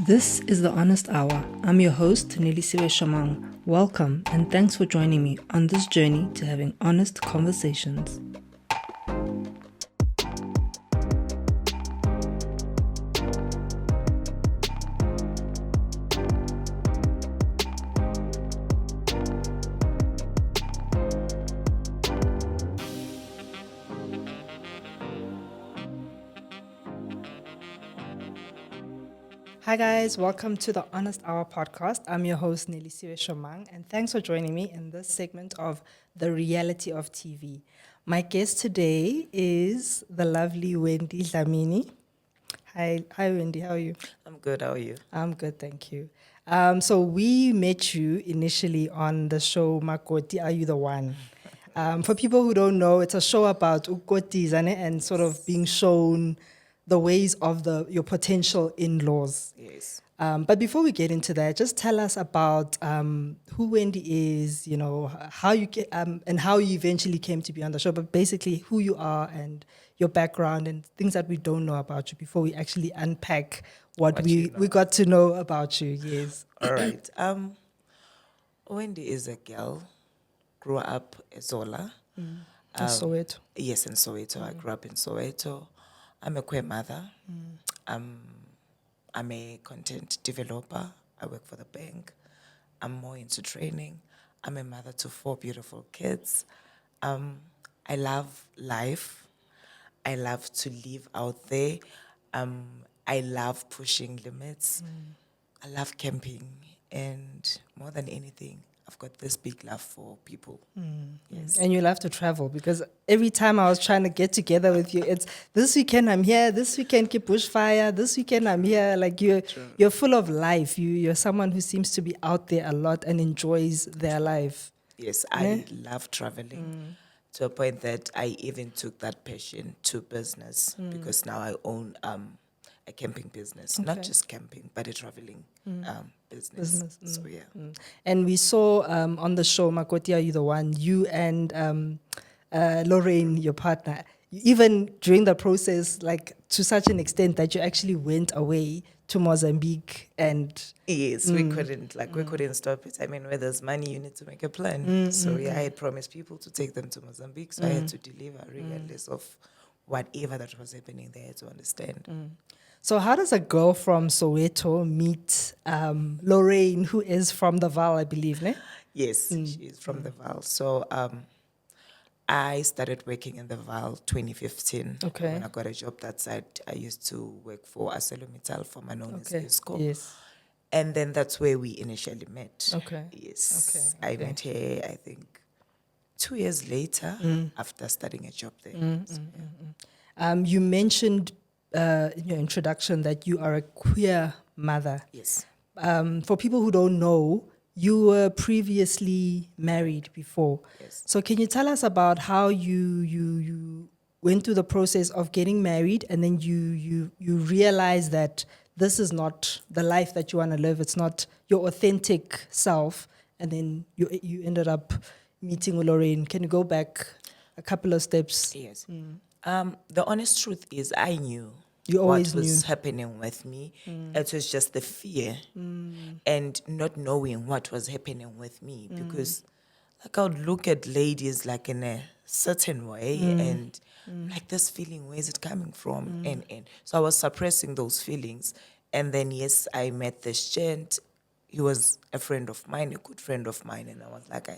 This is The Honest Hour. I'm your host, Nelisiwe Shamang. Welcome and thanks for joining me on this journey to having honest conversations. Hi guys, welcome to the Honest Hour podcast. I'm your host Nelisiwe Shamang, and thanks for joining me in this segment of The Reality of TV. My guest today is the lovely Wendy Dlamini. Hi Wendy, how are you? I'm good, how are you? I'm good, thank you. So we met you initially on the show Makoti, Are You the One? For people who don't know, it's a show about ukoti and sort of being shown the ways of your potential in-laws. Yes. But before we get into that, just tell us about who Wendy is, how you and how you eventually came to be on the show, but basically who you are and your background and things that we don't know about you before we actually unpack what we got to know about you. Yes. All right. Wendy is a girl, grew up in Zola. Soweto. Yes, in Soweto. I grew up in Soweto. I'm a queer mother. I'm a content developer. I work for the bank. I'm more into training. I'm a mother to 4 beautiful kids. I love life. I love to live out there. I love pushing limits. I love camping. And more than anything, I've got this big love for people. Yes. And you love to travel, because every time I was trying to get together with you, it's this weekend I'm here, this weekend keep bushfire, this weekend I'm here. Like you're full of life. You're someone who seems to be out there a lot and enjoys their life. Yes, I love traveling to a point that I even took that passion to business because now I own a camping business, not just camping, but a traveling business. So yeah. And we saw on the show Makoti, Are You the One? You and Lorraine, your partner, even during the process, like to such an extent that you actually went away to Mozambique and yes, we couldn't stop it. I mean, where there's money, you need to make a plan. So yeah, I had promised people to take them to Mozambique, so I had to deliver regardless of whatever that was happening there to understand. So how does a girl from Soweto meet Lorraine, who is from the Val, I believe, ne? Yes, she is from the Val. So I started working in the Val 2015. Okay. When I got a job that side, I used to work for ArcelorMittal, former known as ISCO. Yes. And then that's where we initially met. Okay. Yes. Okay. I met her, I think, 2 years later after starting a job there. So, yeah. You mentioned in your introduction that you are a queer mother. Yes. For people who don't know, you were previously married before. Yes. So can you tell us about how you went through the process of getting married, and then you realized that this is not the life that you want to live, it's not your authentic self, and then you ended up meeting with Lorraine. Can you go back a couple of steps? Yes. The honest truth is I knew what was happening with me. It was just the fear and not knowing what was happening with me, because like I would look at ladies like in a certain way and like this feeling, where is it coming from? And so I was suppressing those feelings. And then yes, I met this gent. He was a friend of mine, a good friend of mine, and I was like,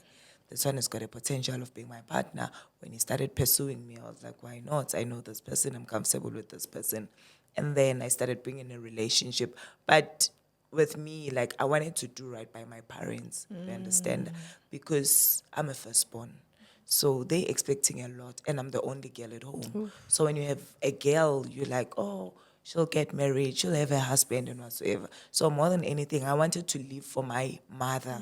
this one has got a potential of being my partner. When he started pursuing me, I was like, why not? I know this person, I'm comfortable with this person. And then I started being in a relationship. But with me, like, I wanted to do right by my parents, you understand? Because I'm a firstborn. So they expecting a lot, and I'm the only girl at home. Ooh. So when you have a girl, you're like, oh, she'll get married, she'll have a husband and whatsoever. So more than anything, I wanted to live for my mother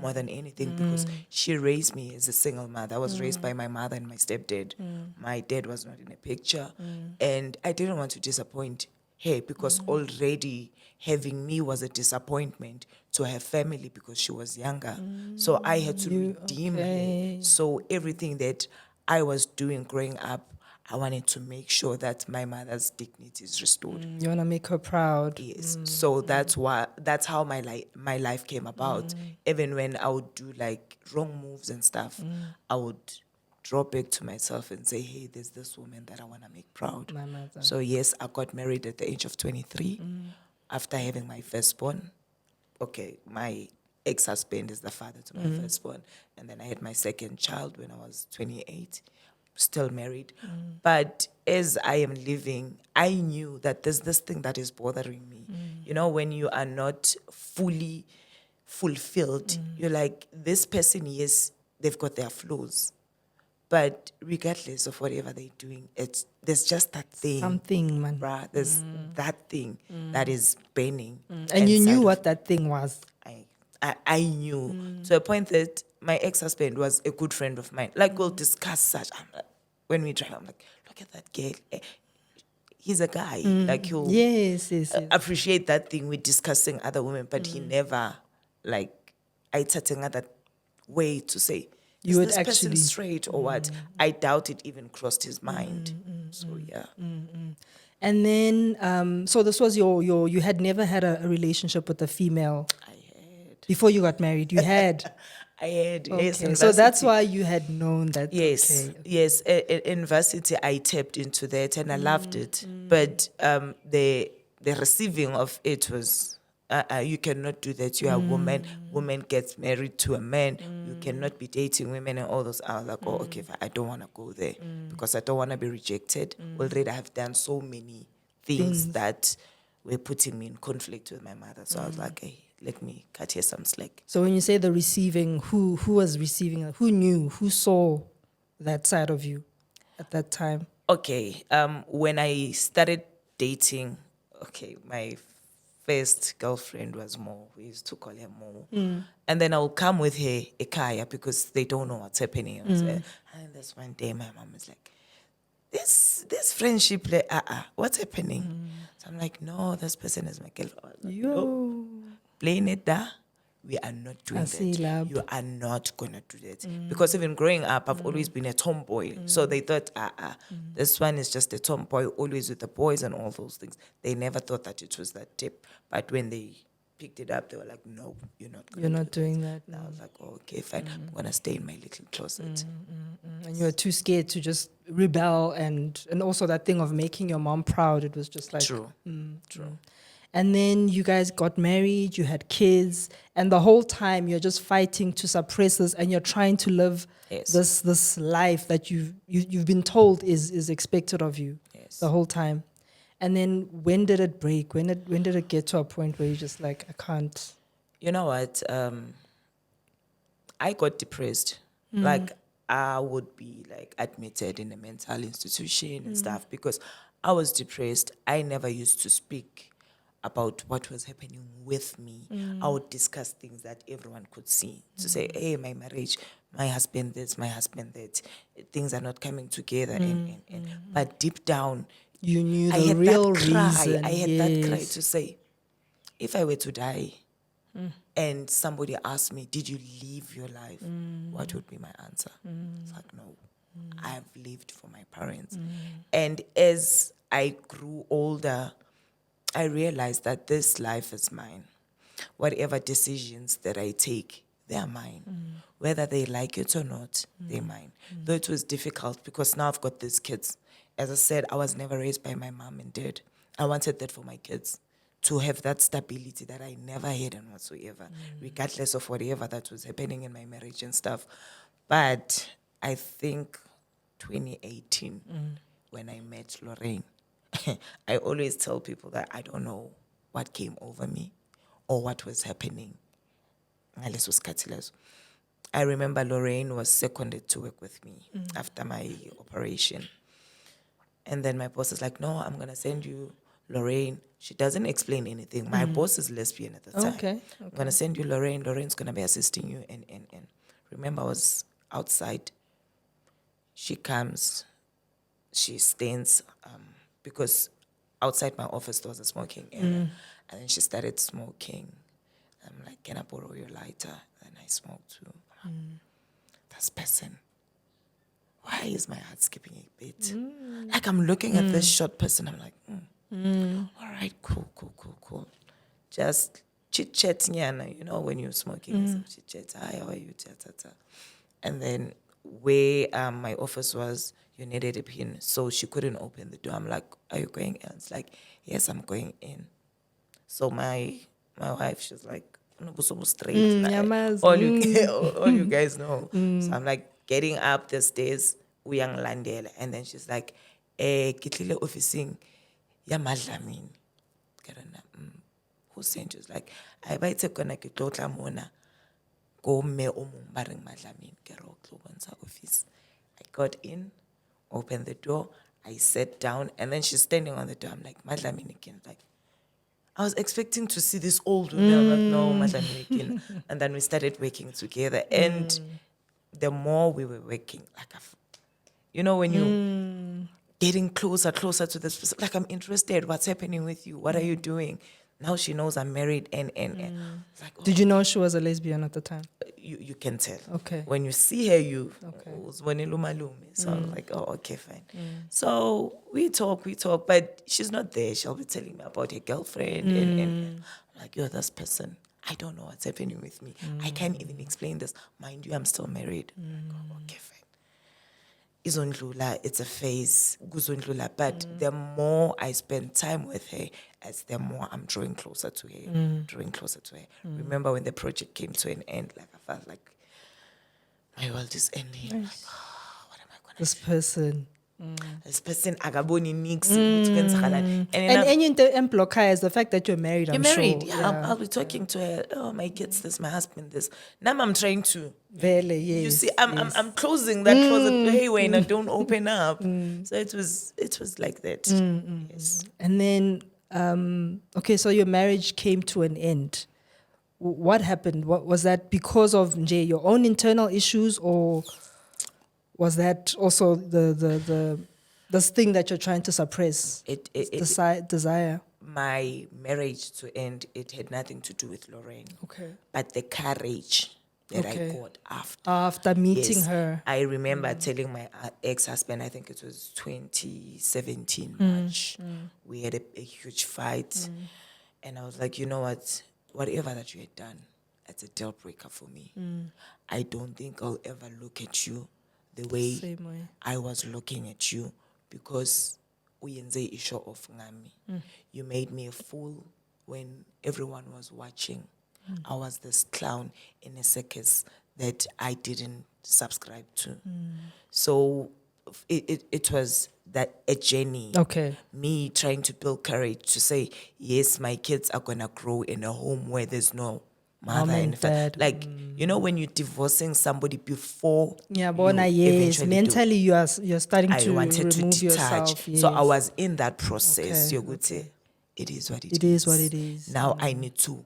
more than anything, because she raised me as a single mother. I was raised by my mother and my stepdad. My dad was not in a picture. And I didn't want to disappoint her, because already having me was a disappointment to her family because she was younger. So I had to redeem her. So everything that I was doing growing up, I wanted to make sure that my mother's dignity is restored. You want to make her proud. Yes. So that's how my life came about. Even when I would do like wrong moves and stuff, I would draw back to myself and say, hey, there's this woman that I want to make proud. My mother. So yes, I got married at the age of 23 after having my firstborn. Okay, my ex-husband is the father to my firstborn. And then I had my second child when I was 28, still married. But as I am living, I knew that there's this thing that is bothering me. You know, when you are not fully fulfilled, you're like, this person, yes, they've got their flaws. But regardless of whatever they're doing, there's just that thing. Something, man. Bruh, there's that thing that is burning. And you inside knew of what that thing was. I knew to a point that my ex-husband was a good friend of mine. Like, we'll discuss such. When we drive, I'm like, look at that girl. He's a guy. Like, he'll Yes. appreciate that thing with discussing other women, but he never, like, I touch another way to say, You would this person actually- straight or what? I doubt it even crossed his mind. So, yeah. And then, so this was you had never had a relationship with a female I had. before you got married. You had. I had. Yes, Okay. So that's university. why you had known that. Yes, Okay. yes. In university, I tapped into that and I loved it. But the receiving of it was, you cannot do that. You are a woman. Woman gets married to a man. You cannot be dating women and all those. I was like, oh, okay, I don't want to go there because I don't want to be rejected. Already, I have done so many things that were putting me in conflict with my mother. So I was like, hey, let me cut here some slack. So when you say the receiving, who was receiving it? Who knew? Who saw that side of you at that time? Okay, when I started dating, okay, my first girlfriend was Mo. We used to call her Mo. And then I will come with her, Ekaya, because they don't know what's happening. And that's one day my mom was like, this friendship, what's happening? So I'm like, no, this person is my girlfriend. Like, no, plain it da. We are not doing that. You are not going to do that. Because even growing up, I've always been a tomboy. So they thought, this one is just a tomboy, always with the boys and all those things. They never thought that it was that tip. But when they picked it up, they were like, no, you're not going to do You're not doing that. And I was like, oh, okay, fine. I'm going to stay in my little closet. And you were too scared to just rebel and also that thing of making your mom proud. It was just like True. True. And then you guys got married, you had kids, and the whole time you're just fighting to suppress this, and you're trying to live Yes. this life that you've been told is expected of you Yes. the whole time. And then when did it break? When did it get to a point where you're just like, I can't? You know what? I got depressed. Like, I would be like admitted in a mental institution and stuff because I was depressed. I never used to speak about what was happening with me. I would discuss things that everyone could see to say, hey, my marriage, my husband this, my husband that. Things are not coming together. And. But deep down, You knew I the had real that cry. reason. I had that cry Yes. to say, if I were to die and somebody asked me, did you live your life? What would be my answer? It's like, no, I have lived for my parents. And as I grew older, I realized that this life is mine. Whatever decisions that I take, they are mine. Whether they like it or not, they're mine. Though it was difficult because now I've got these kids. As I said, I was never raised by my mom and dad. I wanted that for my kids, to have that stability that I never had and whatsoever, regardless of whatever that was happening in my marriage and stuff. But I think 2018, when I met Lorraine, I always tell people that I don't know what came over me or what was happening. I remember Lorraine was seconded to work with me after my operation. And then my boss is like, no, I'm going to send you Lorraine. She doesn't explain anything. My boss is lesbian at the time. Okay. I'm going to send you Lorraine. Lorraine's going to be assisting you. And remember, I was outside. She comes. She stands because outside my office there was a smoking area. And then she started smoking. I'm like, can I borrow your lighter? And I smoked too. This person why is my heart skipping a bit? Like I'm looking at this short person, I'm like, all right, cool. Just chit-chat, you know, when you're smoking, some chit-chat, hi, how are you, ta. And then where my office was, you needed a pin, so she couldn't open the door. I'm like, are you going in? It's like, yes, I'm going in. So my wife, she's like, no, so straight. All you guys know. So I'm like getting up the stairs, uyang landela, and then she's like, kitlile officing, ya Dlamini. Who sent you? She's like, I buy take on a kitotla mona, go me omung baring Dlamini, get office. I got in, opened the door, I sat down, and then she's standing on the door. I'm like, Dlamini again, like. I was expecting to see this old woman. I'm like, no, Dlamini again. And then we started working together. And the more we were working, like, you know, when you getting closer to this person, like, I'm interested. What's happening with you? What are you doing? Now she knows I'm married. And it's like, oh, Did you know she was a lesbian at the time? you can tell. Okay. When you see her, Okay. So I was like, oh, okay, fine. So we talk, but she's not there. She'll be telling me about her girlfriend. And I'm like, yo, this person, I don't know what's happening with me. I can't even explain this. Mind you, I'm still married. I'm like, oh, okay, fine. Izondlula, it's a phase, kuzondlula. But the more I spend time with her, as the more I'm drawing closer to her. Remember when the project came to an end, like I felt like my world is ending. I'm like, oh, what am I gonna This do? person. This person agaboni nix. And And you employer the fact that you're married, you're I'm married. sure. Yeah, I'll be talking to her. Oh, my kids, this, my husband, this. Now I'm trying to. Vele, yes. You see, I'm closing that closet. Hey, Wayne, don't open up. So it was like that. Yes. And then, okay, so your marriage came to an end. What happened? What was that because of Nje, your own internal issues, or was that also the this thing that you're trying to suppress? Desire. My marriage to end, it had nothing to do with Lorraine. Okay. But the courage that I got after. After meeting her. I remember telling my ex-husband, I think it was 2017 March, we had a huge fight. And I was like, you know what? Whatever that you had done, it's a deal breaker for me. I don't think I'll ever look at you the way I was looking at you, because uyenze isho of ngami. You made me a fool when everyone was watching. I was this clown in a circus that I didn't subscribe to. So it was that a journey. Okay. Me trying to build courage to say, yes, my kids are gonna grow in a home where there's no mother and dad. like, you know, when you're divorcing somebody before Bona, you yes. eventually Mentally, you're starting I to wanted to remove detach. yourself. Yes. So I was in that process. Okay, You could say, it is what it is. It is what it is. Now I need to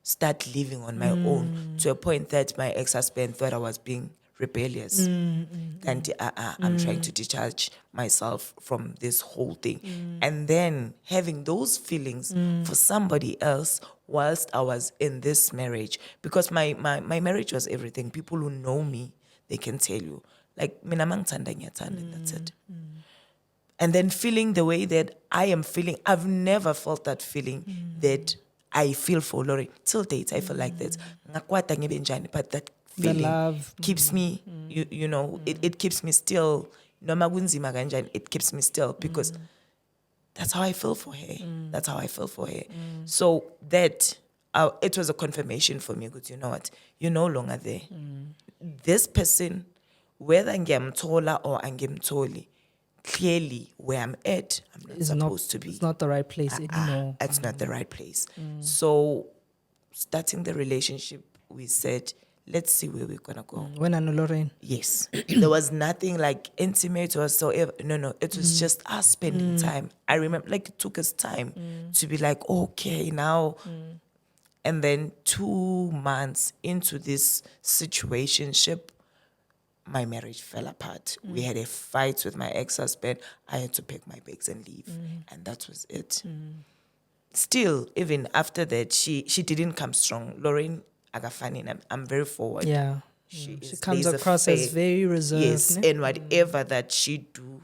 start living on my own, to a point that my ex-husband thought I was being rebellious. And I'm trying to detach myself from this whole thing. And then having those feelings for somebody else whilst I was in this marriage. Because my marriage was everything. People who know me, they can tell you. Like, mina mangithanda ngiyathanda, and that's it. And then feeling the way that I am feeling, I've never felt that feeling that I feel for Lorraine. Till date, I feel like that. Ngakwata ngibe njani, but that feeling love. keeps me, you know, it keeps me still. Noma kunzima kanjani, it keeps me still, because that's how I feel for her. That's how I feel for her. So that, it was a confirmation for me, because you know what? You're no longer there. This person, whether ngiyamthola or angimtholi, clearly where I'm at, I'm not supposed to be. It's not the right place anymore. It's not the right place. So starting the relationship, we said, let's see where we're going to go. When I know Lorraine. Yes. There was nothing like intimate or so. No. It was just us spending time. I remember, like, it took us time to be like, okay, now. And then 2 months into this situationship, my marriage fell apart. We had a fight with my ex-husband. I had to pack my bags and leave. And that was it. Still, even after that, she didn't come strong. Lorraine Agafani, I'm very forward. Yeah. She She is comes across as laissez-faire. very reserved. Yes, ne? and whatever that she do,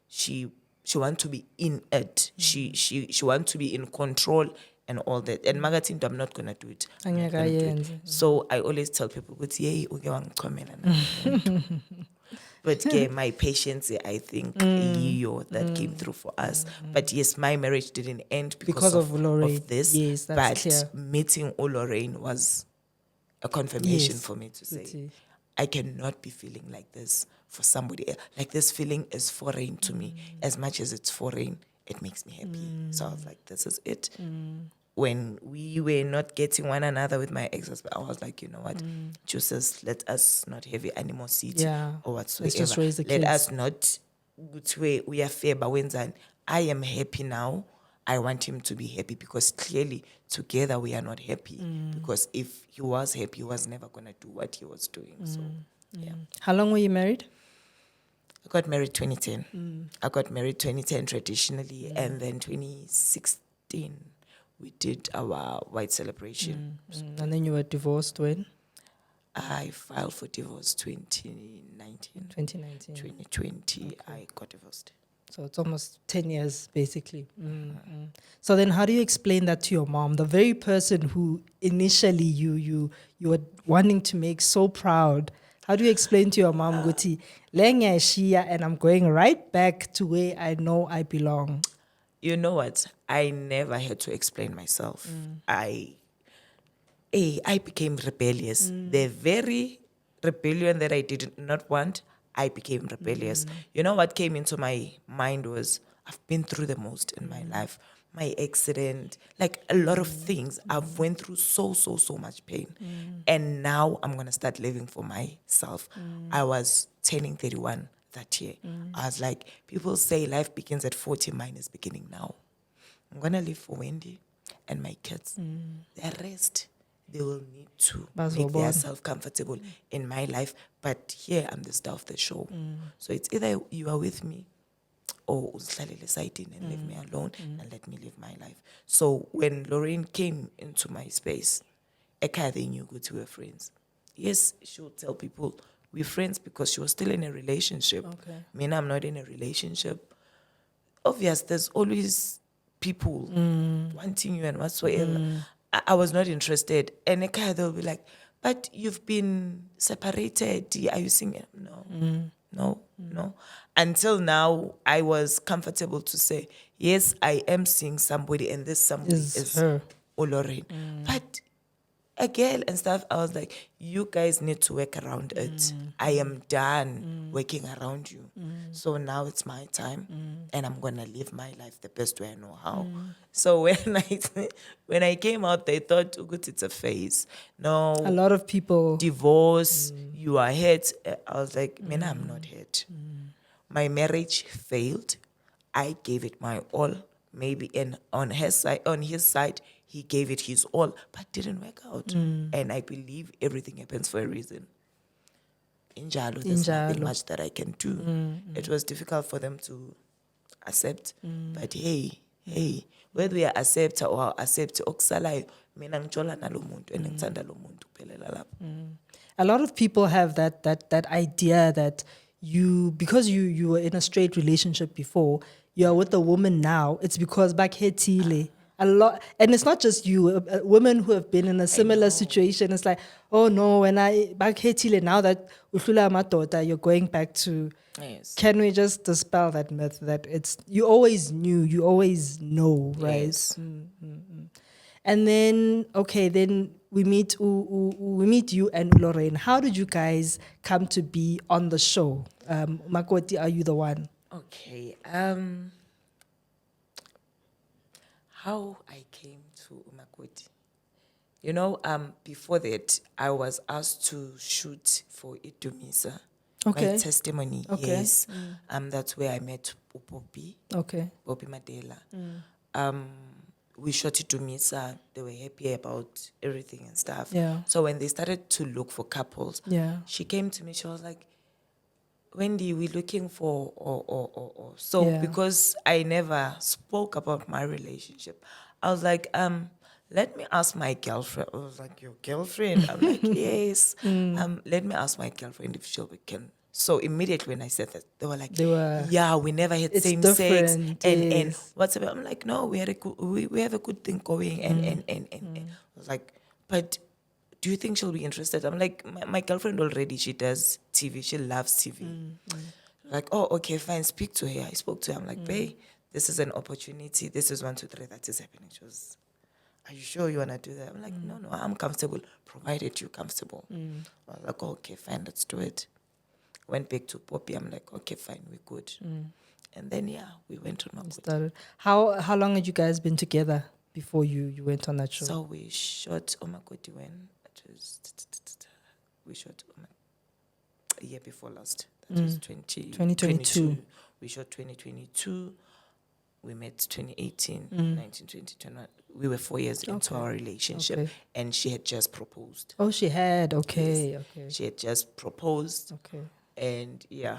she want to be in it. She want to be in control and all that. And magatin, I'm not gonna do it. I'm not Angeke gonna do it. ayenze. So I always tell people, "But yeah, okay, wangichomela na." But yeah, my patience, I think, that came through for us. But yes, my marriage didn't end because Of Lorraine. this. Yes, that's but clear. meeting Lorraine was a confirmation Yes, for me to say, Guti. I cannot be feeling like this for somebody else. Like this feeling is foreign to me. As much as it's foreign, it makes me happy. So I was like, this is it. When we were not getting one another with my ex-husband, I was like, you know what, Jesus, let us not have animosity Yeah. or Let's whatsoever. just raise the Let kids. us not, we are fair, but when I am happy now, I want him to be happy because clearly together we are not happy. Because if he was happy, he was never going to do what he was doing. So, yeah. How long were you married? I got married 2010. I got married 2010 traditionally, and then 2016 we did our white celebration. And then you were divorced when? I filed for divorce 2019. 2019. 2020, I got divorced. So it's almost 10 years, basically. So then how do you explain that to your mom, the very person who initially you were wanting to make so proud? How do you explain to your mom, Guti, Lenya Shia, and I'm going right back to where I know I belong? You know what? I never had to explain myself. I became rebellious. The very rebellion that I did not want, I became rebellious. You know what came into my mind was, I've been through the most in my life. My accident, like a lot of things. I've went through so much pain. And now I'm going to start living for myself. I was turning 31 that year. I was like, people say life begins at 40, mine is beginning now. I'm going to live for Wendy and my kids. The rest, they will need to make themselves comfortable in my life. But here, I'm the star of the show. So it's either you are with me or uzihlalele esayidini and leave me alone and let me live my life. So when Lorraine came into my space, Eka, they knew good we were friends. Yes, she would tell people we're friends because she was still in a relationship. Okay. Me, I'm not in a relationship. Obvious, there's always people wanting you and whatsoever. I was not interested. And Eka, they'll be like, but you've been separated. Are you singing? No. No. Until now, I was comfortable to say, yes, I am seeing somebody, and this somebody is her. Lorraine. But a girl and stuff, I was like, you guys need to work around it. I am done working around you. So now it's my time, and I'm gonna live my life the best way I know how. So when I came out, they thought, oh, good, it's a phase. No, A lot of people. divorce, you are hurt. I was like, man, I'm not hurt. My marriage failed. I gave it my all. Maybe on his side, he gave it his all, but didn't work out. And I believe everything happens for a reason. Injalo, there's nothing much that I can do. It was difficult for them to accept. But hey, whether we accept or accept okusalayo, mina ngitshola nalo muntu and ngithanda lo muntu kuphelela lapho. A lot of people have that idea that because you were in a straight relationship before, you're with a woman now, it's because back here Tile. A lot, and it's not just you, women who have been in a similar situation. It's like, oh no, when I back here Tile, now that uhlula matota, you're going back to. Yes. Can we just dispel that myth that it's you always knew, you always know, right? Yes. And then then we meet you and Lorraine. How did you guys come to be on the show? Makoti, are you the one? Okay. How I came to Makoti. You know, before that, I was asked to shoot for Idumisa. Okay. My testimony, Okay. yes. That's where I met Bobby Madela. We shot Idumisa. They were happy about everything and stuff. Yeah. So when they started to look for couples, Yeah. she came to me. She was like, Wendy, we're looking for or. So Yeah. because I never spoke about my relationship, I was like, let me ask my girlfriend. I was like, your girlfriend? I'm like, yes. Let me ask my girlfriend if can. So immediately when I said that, they were like, They were- yeah, we never had It's same sex. different, And yes. whatever. I'm like, no, we had we have a good thing going. And I was like, but do you think she'll be interested? I'm like, my girlfriend already, she does TV. She loves TV. Like, oh, okay, fine, speak to her. I spoke to her. I'm like, babe, this is an opportunity. This is 1, 2, 3 that is happening. She was, are you sure you want to do that? I'm like, no, I'm comfortable, provided you're comfortable. I was like, oh, okay, fine, let's do it. Went back to Poppy. I'm like, okay, fine, we're good. And then, yeah, we went on Makoti. Started. How long had you guys been together before you went on that show? So we shot Makoti when? We shot a year before last. That was 2022. We shot 2022. We met 2018, 19, 20, 21. We were 4 years into our relationship, and she had just proposed. Oh, she had. Okay, Yes. okay. She had just proposed. Okay. And yeah,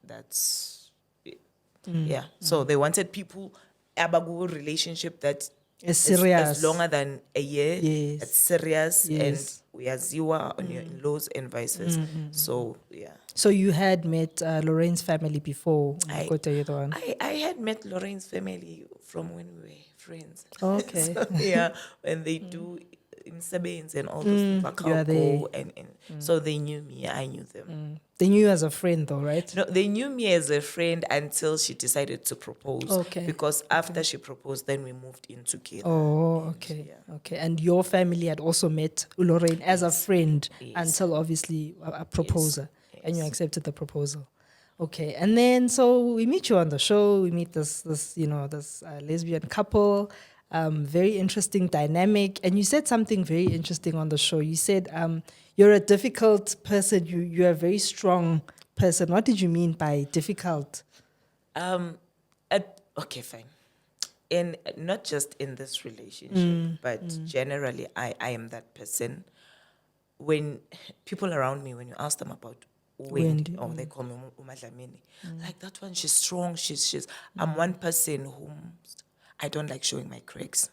that's it. Yeah. So they wanted people, abagu relationship that It's is serious. longer than a year. Yes. It's serious. Yes. And we are ziwa on your in-laws and vice versa. So yeah. So you had met Lorraine's family before? I- Makoti, you're the one. I had met Lorraine's family from when we were friends. Okay. So, yeah, when they do imsebenzi and all those things, like you are I'll there. go and so they knew me, I knew them. They knew you as a friend, though, right? No, they knew me as a friend until she decided to propose. Okay. Because after she proposed, then we moved in together. Oh, And, okay. yeah. Okay. And your family had also met Lorraine as a friend until obviously a proposer. And you accepted the proposal. Okay. And then, so we meet you on the show. We meet this lesbian couple. Very interesting dynamic. And you said something very interesting on the show. You said you're a difficult person. You're a very strong person. What did you mean by difficult? Okay, fine. In not just in this relationship, but generally, I am that person. When people around me, when you ask them about Wendy, or they call me Uma Dlamini, like that one, she's strong. She's. I'm one person whom I don't like showing my cracks.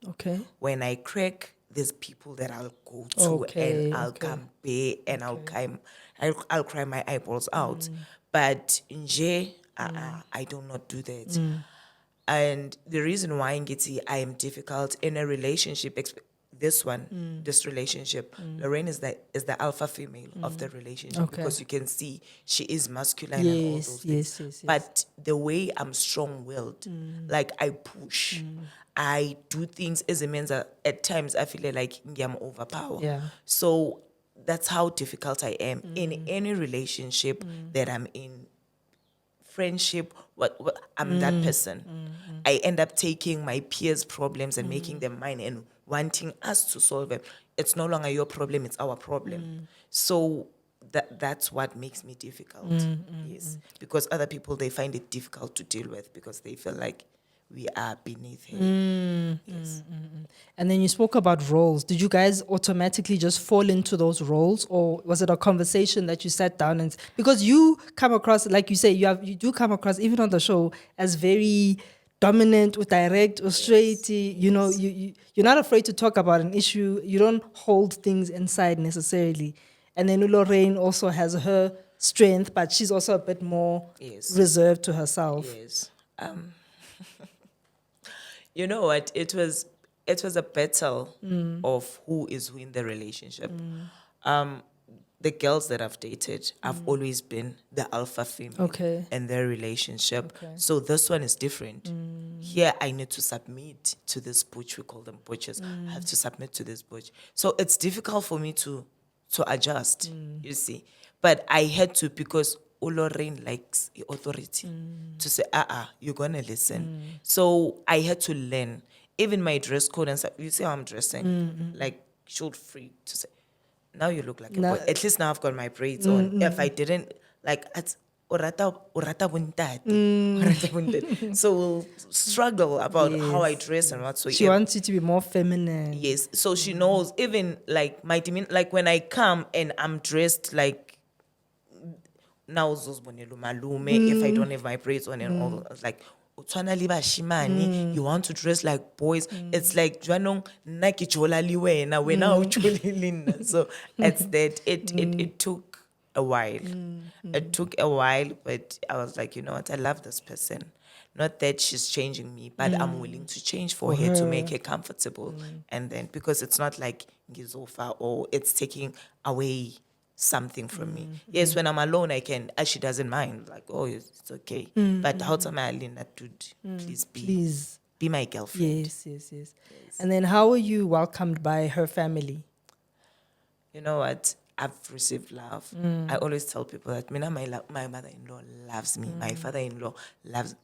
Okay. When I crack, there's people that I'll go to and I'll come bare and I'll cry my eyeballs out. But nje, I do not do that. And the reason why I am difficult in a relationship, this relationship, Lorraine is the alpha female of the relationship because you can see she is masculine and all those things. Yes. But the way I'm strong-willed, like I push, I do things as a man. At times I feel like I'm overpowered. Yeah. So that's how difficult I am in any relationship that I'm in. Friendship, what I'm that person. I end up taking my peers' problems and making them mine and wanting us to solve them. It's no longer your problem, it's our problem. So that's what makes me difficult. Yes. Because other people, they find it difficult to deal with because they feel like we are beneath her. Yes. And then you spoke about roles. Did you guys automatically just fall into those roles, or was it a conversation that you sat down and because you come across, like you say, you do come across even on the show as very dominant or direct or straight. You know, you're not afraid to talk about an issue. You don't hold things inside necessarily. And then Lorraine also has her strength, but she's also a bit more reserved to herself. Yes. You know what? It was a battle of who is who in the relationship. The girls that I've dated, I've always been the alpha female in their relationship. So this one is different. Here I need to submit to this butch. We call them butches. I have to submit to this butch. So it's difficult for me to adjust, you see. But I had to because Lorraine likes the authority to say, you're going to listen. So I had to learn. Even my dress code and stuff, you see how I'm dressing? Like, shoot free to say, now you look like a boy. At least now I've got my braids on. If I didn't, like, it's orata buntati. So we'll struggle about how I dress and whatsoever. She wants you to be more feminine. Yes. So she knows, even like my demeanor, like when I come and I'm dressed like, now if I don't have my braids on and all, like utshwana le bashimane, you want to dress like boys. It's like jwanong nna ke jola le wena o jole le nna. So it's that it took a while. It took a while, but I was like, you know what, I love this person. Not that she's changing me, but I'm willing to change for her to make her comfortable. And then because it's not like ngizofa or it's taking away something from me. Yes, when I'm alone, I can. She doesn't mind. Like, oh, it's okay. But how am I alone? That dude, please be my girlfriend. Yes. And then how were you welcomed by her family? You know what? I've received love. I always tell people that my mother-in-law loves me. My father-in-law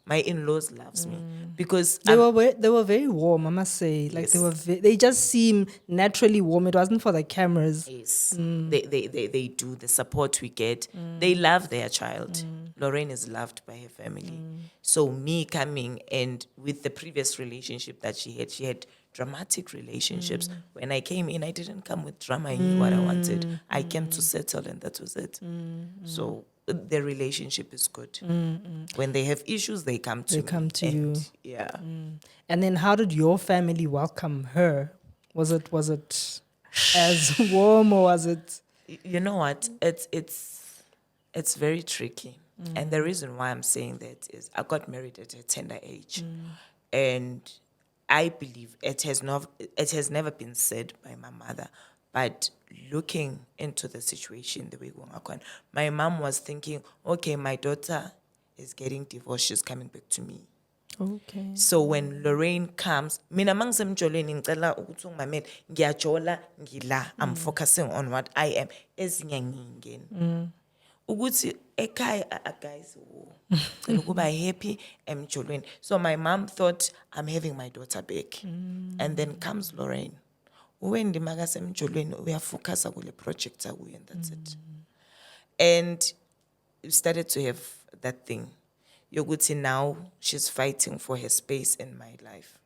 my in-laws loves me because They were very warm, I must say. Like Yes. they just seem naturally warm. It wasn't for the cameras. yes, they do the support we get. They love their child. Lorraine is loved by her family. So me coming and with the previous relationship that she had dramatic relationships. When I came in, I didn't come with drama. I knew what I wanted. I came to settle, and that was it. So the relationship is good. When they have issues, they come to me. They come to you. Yeah. And then how did your family welcome her? Was it as warm or was it? You know what? It's very tricky. And the reason why I'm saying that is I got married at a tender age. And I believe it has never been said by my mother, but looking into the situation the way we were, my mom was thinking, okay, my daughter is getting divorced, she's coming back to me. Okay. So when Lorraine comes, mina mangisemjolweni ngicela ukuthi ungimamele, ngiyajola ngila, I'm focusing on what I am. Ezinye ngingeni. Ukuthi ekhaya guys ngicela ukuba happy emjolweni. So my mom thought I'm having my daughter back. And then comes Lorraine. Wendy makasemjolweni uyafocusa kule project akuyo, and that's it. And we started to have that thing. Yoguti now she's fighting for her space in my life.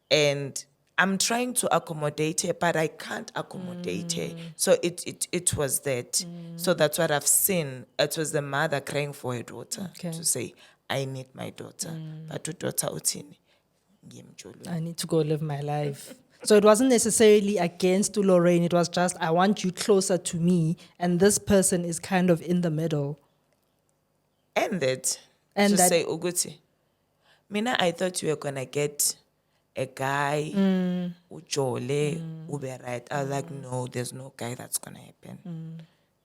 And I'm trying to accommodate her, but I can't accommodate her. So it was that. So that's what I've seen. It was the mother crying for her daughter to say, I need my daughter. But to daughter utini, I need to go live my life. So it wasn't necessarily against Lorraine. It was just, I want you closer to me. And this person is kind of in the middle. And that, And to that- say, Uguti, Mina, I thought you were going to get a guy, ujole, ube right. I was like, no, there's no guy that's going to happen.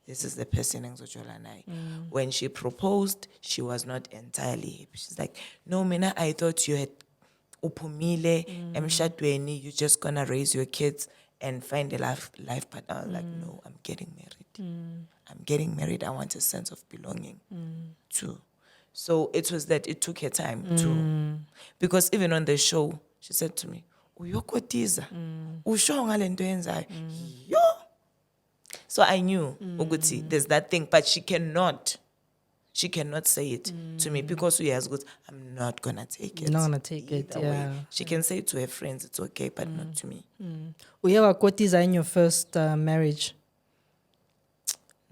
This is the person engzojola naye. When she proposed, she was not entirely happy. She's like, no, Mina, I thought you had upumile, emshadweni, you're just going to raise your kids and find a life partner. I was like, no, I'm getting married. I'm getting married. I want a sense of belonging too. So it was that it took her time too. Because even on the show, she said to me, uyokotiza, usho ngalento yenzayo. Yo. So I knew, Uguti, there's that thing, but she cannot say it to me because she has good. I'm not gonna take it. Not gonna take it, either way. yeah. She can say it to her friends, it's okay, but not to me. Uyewa kotiza in your first marriage?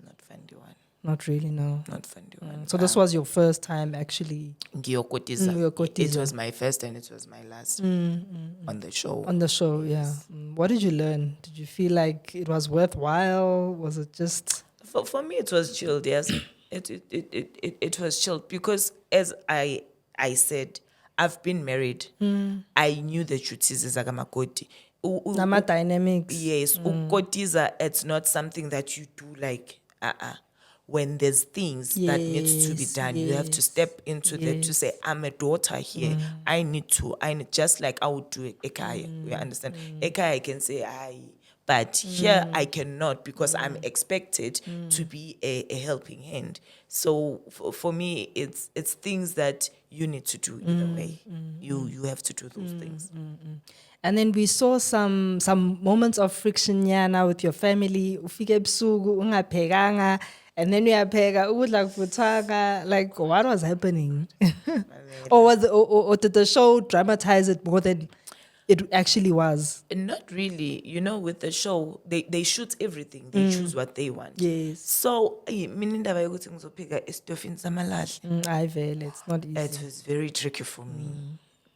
Not Fandiwan. Not really, no. Not Fandiwan. So this was your first time actually Ngiyokotiza. Ngiyokotiza. It was my first and it was my last on the show. on the show, yeah. What did you learn? Did you feel like it was worthwhile? Was it just... For me, it was chilled, yes. It was chilled because as I said, I've been married. I knew the duties as a Makoti. Nama dynamics. Yes, ukotiza, it's not something that you do like when there's things that needs to be done, you have to step into that to say, I'm a daughter here. I need just like I would do Ekaya. You understand? Ekaya, I can say but here I cannot because I'm expected to be a helping hand. So for me, it's things that you need to do either way. You have to do those things. And then we saw some moments of friction now with your family. Ufike ebusuku ungaphekanga, and then uyapheka ukudla kuthaka. Like, what was happening? Or did the show dramatize it more than it actually was. Not really. You know, with the show, they shoot everything. They choose what they want. Yes. So, mina indaba yokuthi ngizophika esitofini samalahle, I vele, it's not it easy. was very tricky for me.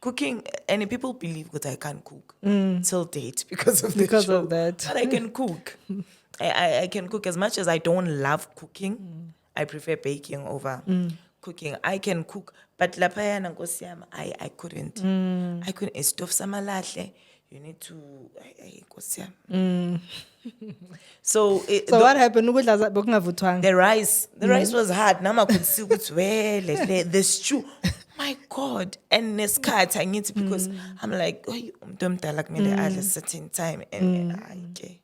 Cooking, and people believe that I can't cook till date because of the Because show. of that. But I can cook. I can cook as much as I don't love cooking. I prefer baking over cooking. I can cook, but lapaya na nkosi yami, I couldn't. I couldn't. Estof samalahle. You need to. Nkosi yami. So So what happened? Ukudla bekungavuthwanga. the rice was hard. Now I could see the stew. My God. And nesikhathi angithi because I'm like, oh, umuntu omdala kumele adle a certain time. And okay.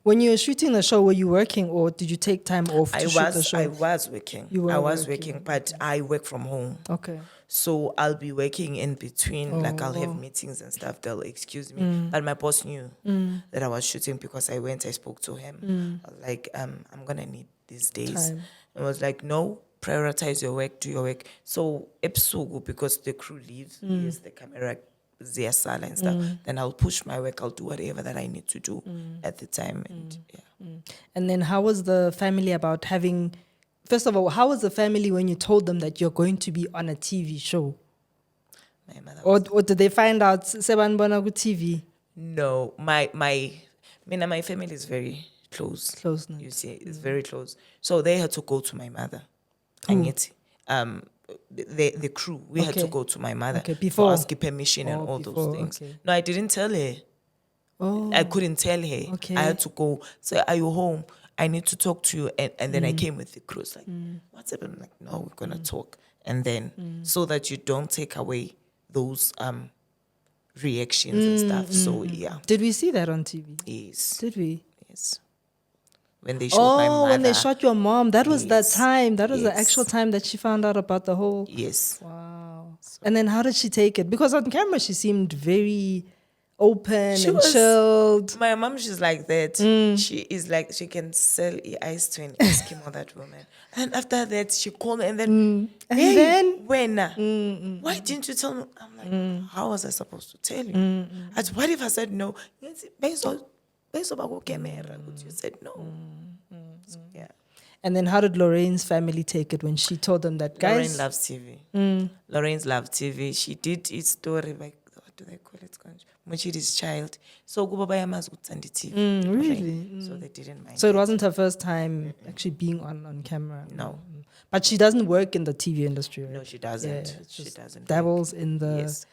When you were shooting the show, were you working or did you take time off to shoot the show? I was working. You were I was working. working, but I work from home. Okay. So I'll be working in between, like I'll have meetings and stuff. They'll excuse me. But my boss knew that I was shooting because I spoke to him. I was like, I'm gonna need these days. Time. I was like, no, prioritize your work, do your work. So ebusuku, because the crew leaves, yes, the camera ziyasala and stuff, then I'll push my work, I'll do whatever that I need to do at the time. And And then how was the family about having, first of all, how was the family when you told them that you're going to be on a TV show? my mother Or did they find out sebanibona ku TV? No, my family is very close. Close-knit. You see, it's very close. So they had to go to my mother. Angeti. The crew, we had to Okay. go to my mother Okay, before. for asking permission and Oh, all before, those things. okay. No, I didn't tell her. Oh, I couldn't tell her. Okay. I had to go say, are you home? I need to talk to you. And then I came with the crew. It's like, what's up? I'm like, no, we're gonna talk. And then so that you don't take away those reactions and stuff. So yeah. did we see that on TV? Yes. Did we? Yes. When they shot my mother. When they shot your mom, that was that Yes. time. That was the Yes. actual time that she found out about the whole. Yes. Wow. And then how did she take it? Because on camera she seemed very open She and was- chilled. My mom, she's like that. She is like, she can sell ice to an Eskimo, that woman. And after that, she called me and then, And hey, then? when? Why didn't you tell me? I'm like, how was I supposed to tell you? What if I said no? Based on camera, you said no. So, yeah. And then how did Lorraine's family take it when she told them that, guys? Lorraine loves TV. Lorraine's loves TV. She did its story like, what do they call it? Muchidi's child. So Gubaba Yama's Gutsandi TV. really? So they didn't mind. So it wasn't her first time actually being on camera. No. But she doesn't work in the TV industry, right? No, she doesn't. Yeah, She just doesn't. dabbles in the. Yes.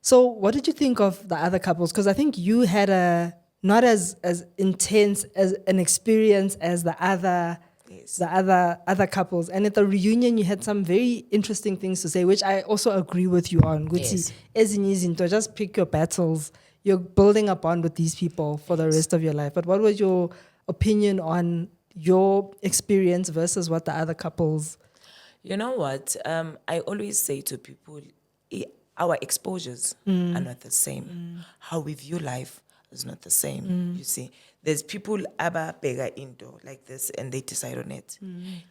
So what did you think of the other couples? Because I think you had a not as intense as an experience as the other. Yes. The other couples, and at the reunion you had some very interesting things to say, which I also agree with you on. Yes. Ezinye izinto, just pick your battles. You're building a bond with these people for the rest of your life. But what was your opinion on your experience versus what the other couples? You know what? I always say to people, our exposures are not the same. How we view life is not the same. You see, there's people aba bega into like this and they decide on it.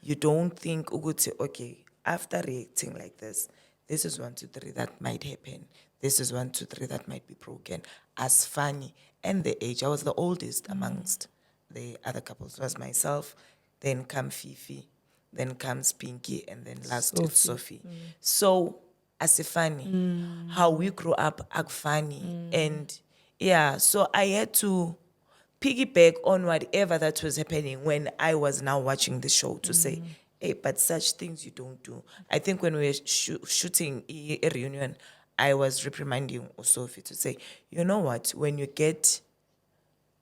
You don't think uguti, okay, after reacting like this is 1, 2, 3 that might happen. This is 1, 2, 3 that might be broken. As funny and the age, I was the oldest amongst the other couples. It was myself, then come Fifi, then comes Pinky, and then last it's Sophie. So as a funny, how we grew up ag funny. And yeah, so I had to piggyback on whatever that was happening when I was now watching the show to say, hey, but such things you don't do. I think when we were shooting a reunion, I was reprimanding Sophie to say, you know what, when you get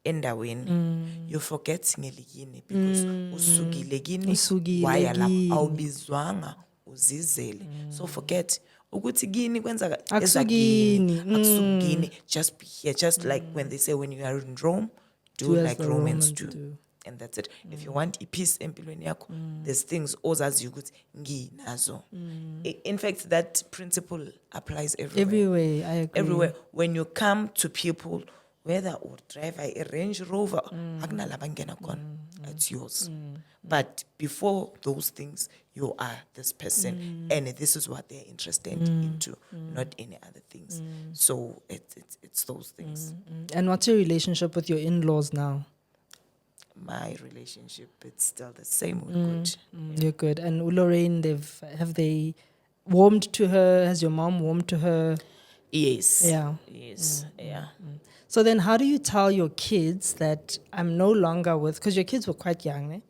endaweni, you forget ngeligini because usugile gini, Usugile waya gini. lapho awubizwanga uzizele. So forget ukuthi gini kwenza Akusugini. akusugini, just be here, just like when they say when you are in Rome, do as like the Romans Romans do. do. And that's it. If you want a peace empilweni yakho, there's things ozaziyo ukuthi nginazo. In fact, that principle applies everywhere. Everywhere, I agree. Everywhere. When you come to people whether or drive a Range Rover, it's yours. But before those things, you are this person, and this is what they're interested into, not any other things. So it's those things. And what's your relationship with your in-laws now? My relationship, it's still the same. We're good. You're good. And Lorraine, have they warmed to her? Has your mom warmed to her? Yes. Yeah. Yes. Yeah. So then how do you tell your kids that I'm no longer with, because your kids were quite young, eh?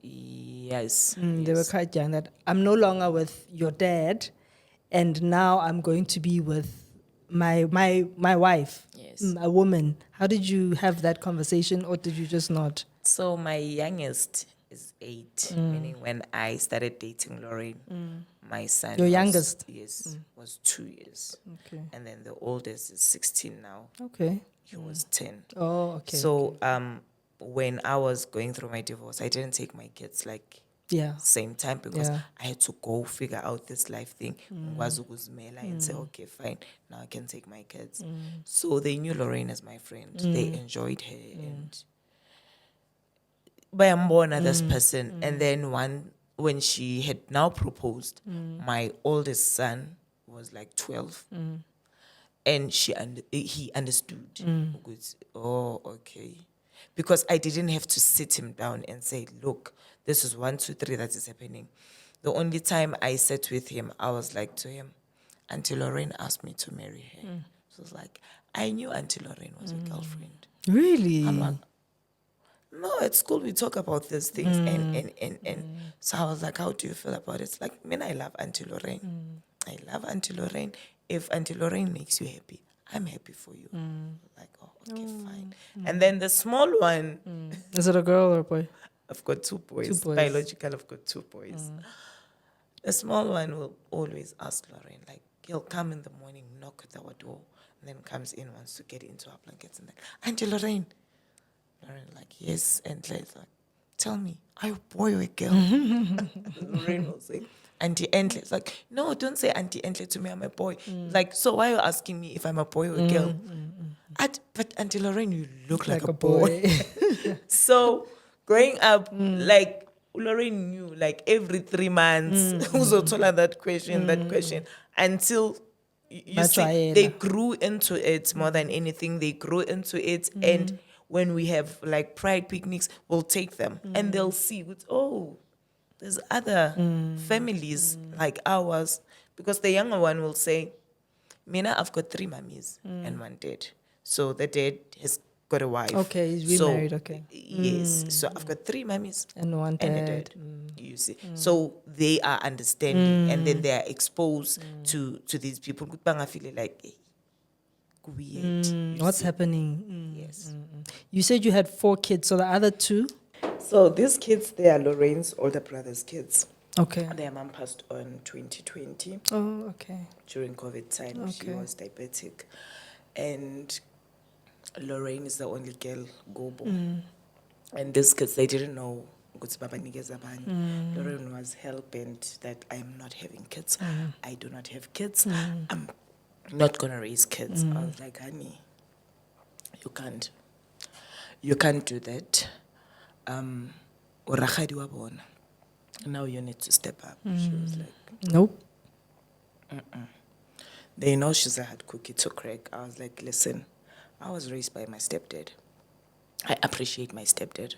Yes. They were quite young, that I'm no longer with your dad, and now I'm going to be with my wife, Yes. a woman. How did you have that conversation, or did you just not? So my youngest is 8, meaning when I started dating Lorraine, my son Your was, youngest? Yes, was 2 years. Okay. And then the oldest is 16 now. Okay. He was 10. Oh, okay. So when I was going through my divorce, I didn't take my kids like Yeah. same time because Yeah. I had to go figure out this life thing. And say, okay, fine, now I can take my kids. So they knew Lorraine as my friend. They enjoyed her and Bayambona, this person. And then when she had now proposed, my oldest son was like 12. And he understood. Because, oh, okay. Because I didn't have to sit him down and say, look, this is 1, 2, 3 that is happening. The only time I sat with him, I was like to him, Auntie Lorraine asked me to marry her. So it's like, I knew Auntie Lorraine was your girlfriend. Really? I'm like, no, at school we talk about these things and so I was like, how do you feel about it? It's like, I love Auntie Lorraine. I love Auntie Lorraine. If Auntie Lorraine makes you happy, I'm happy for you. Like, oh, okay, fine. And then the small one, Is it a girl or a boy? I've got 2 boys. 2 boys. Biological, I've got 2 boys. The small one will always ask Lorraine, like, he'll come in the morning, knock at our door, and then comes in, wants to get into our blankets and like, Auntie Lorraine, like, yes. And like, tell me, are you a boy or a girl? Lorraine will say, Auntie Entle. It's like, no, don't say Auntie Entle to me, I'm a boy. Like, so why are you asking me if I'm a boy or a girl? But Auntie Lorraine, you look like a boy. So growing up, like, Lorraine knew, like, every 3 months, who's told her that question, until you see, they grew into it more than anything. They grew into it, and when we have like pride picnics, we'll take them, and they'll see, oh, there's other families like ours, because the younger one will say, Mina, I've got 3 mummies and 1 dad. So the dad has got a wife. Okay, he's remarried, okay. Yes. So I've got 3 mummies And 1 and a dad. dad. You see. So they are understanding, and then they are exposed to these people. I feel like, weird. What's happening? Yes. You said you had 4 kids, so the other 2? So these kids, they are Lorraine's older brother's kids. Okay. Their mom passed on 2020 Oh, okay. during COVID time. She Okay. was diabetic. And Lorraine is the only girl, Gobo. And these kids, they didn't know Lorraine was hell-bent that I'm not having kids. I do not have kids. I'm not going to raise kids. I was like, honey, you can't. You can't do that. Now you need to step up. She was like, Nope. they know she's a hard cookie to crack. I was like, listen, I was raised by my stepdad. I appreciate my stepdad.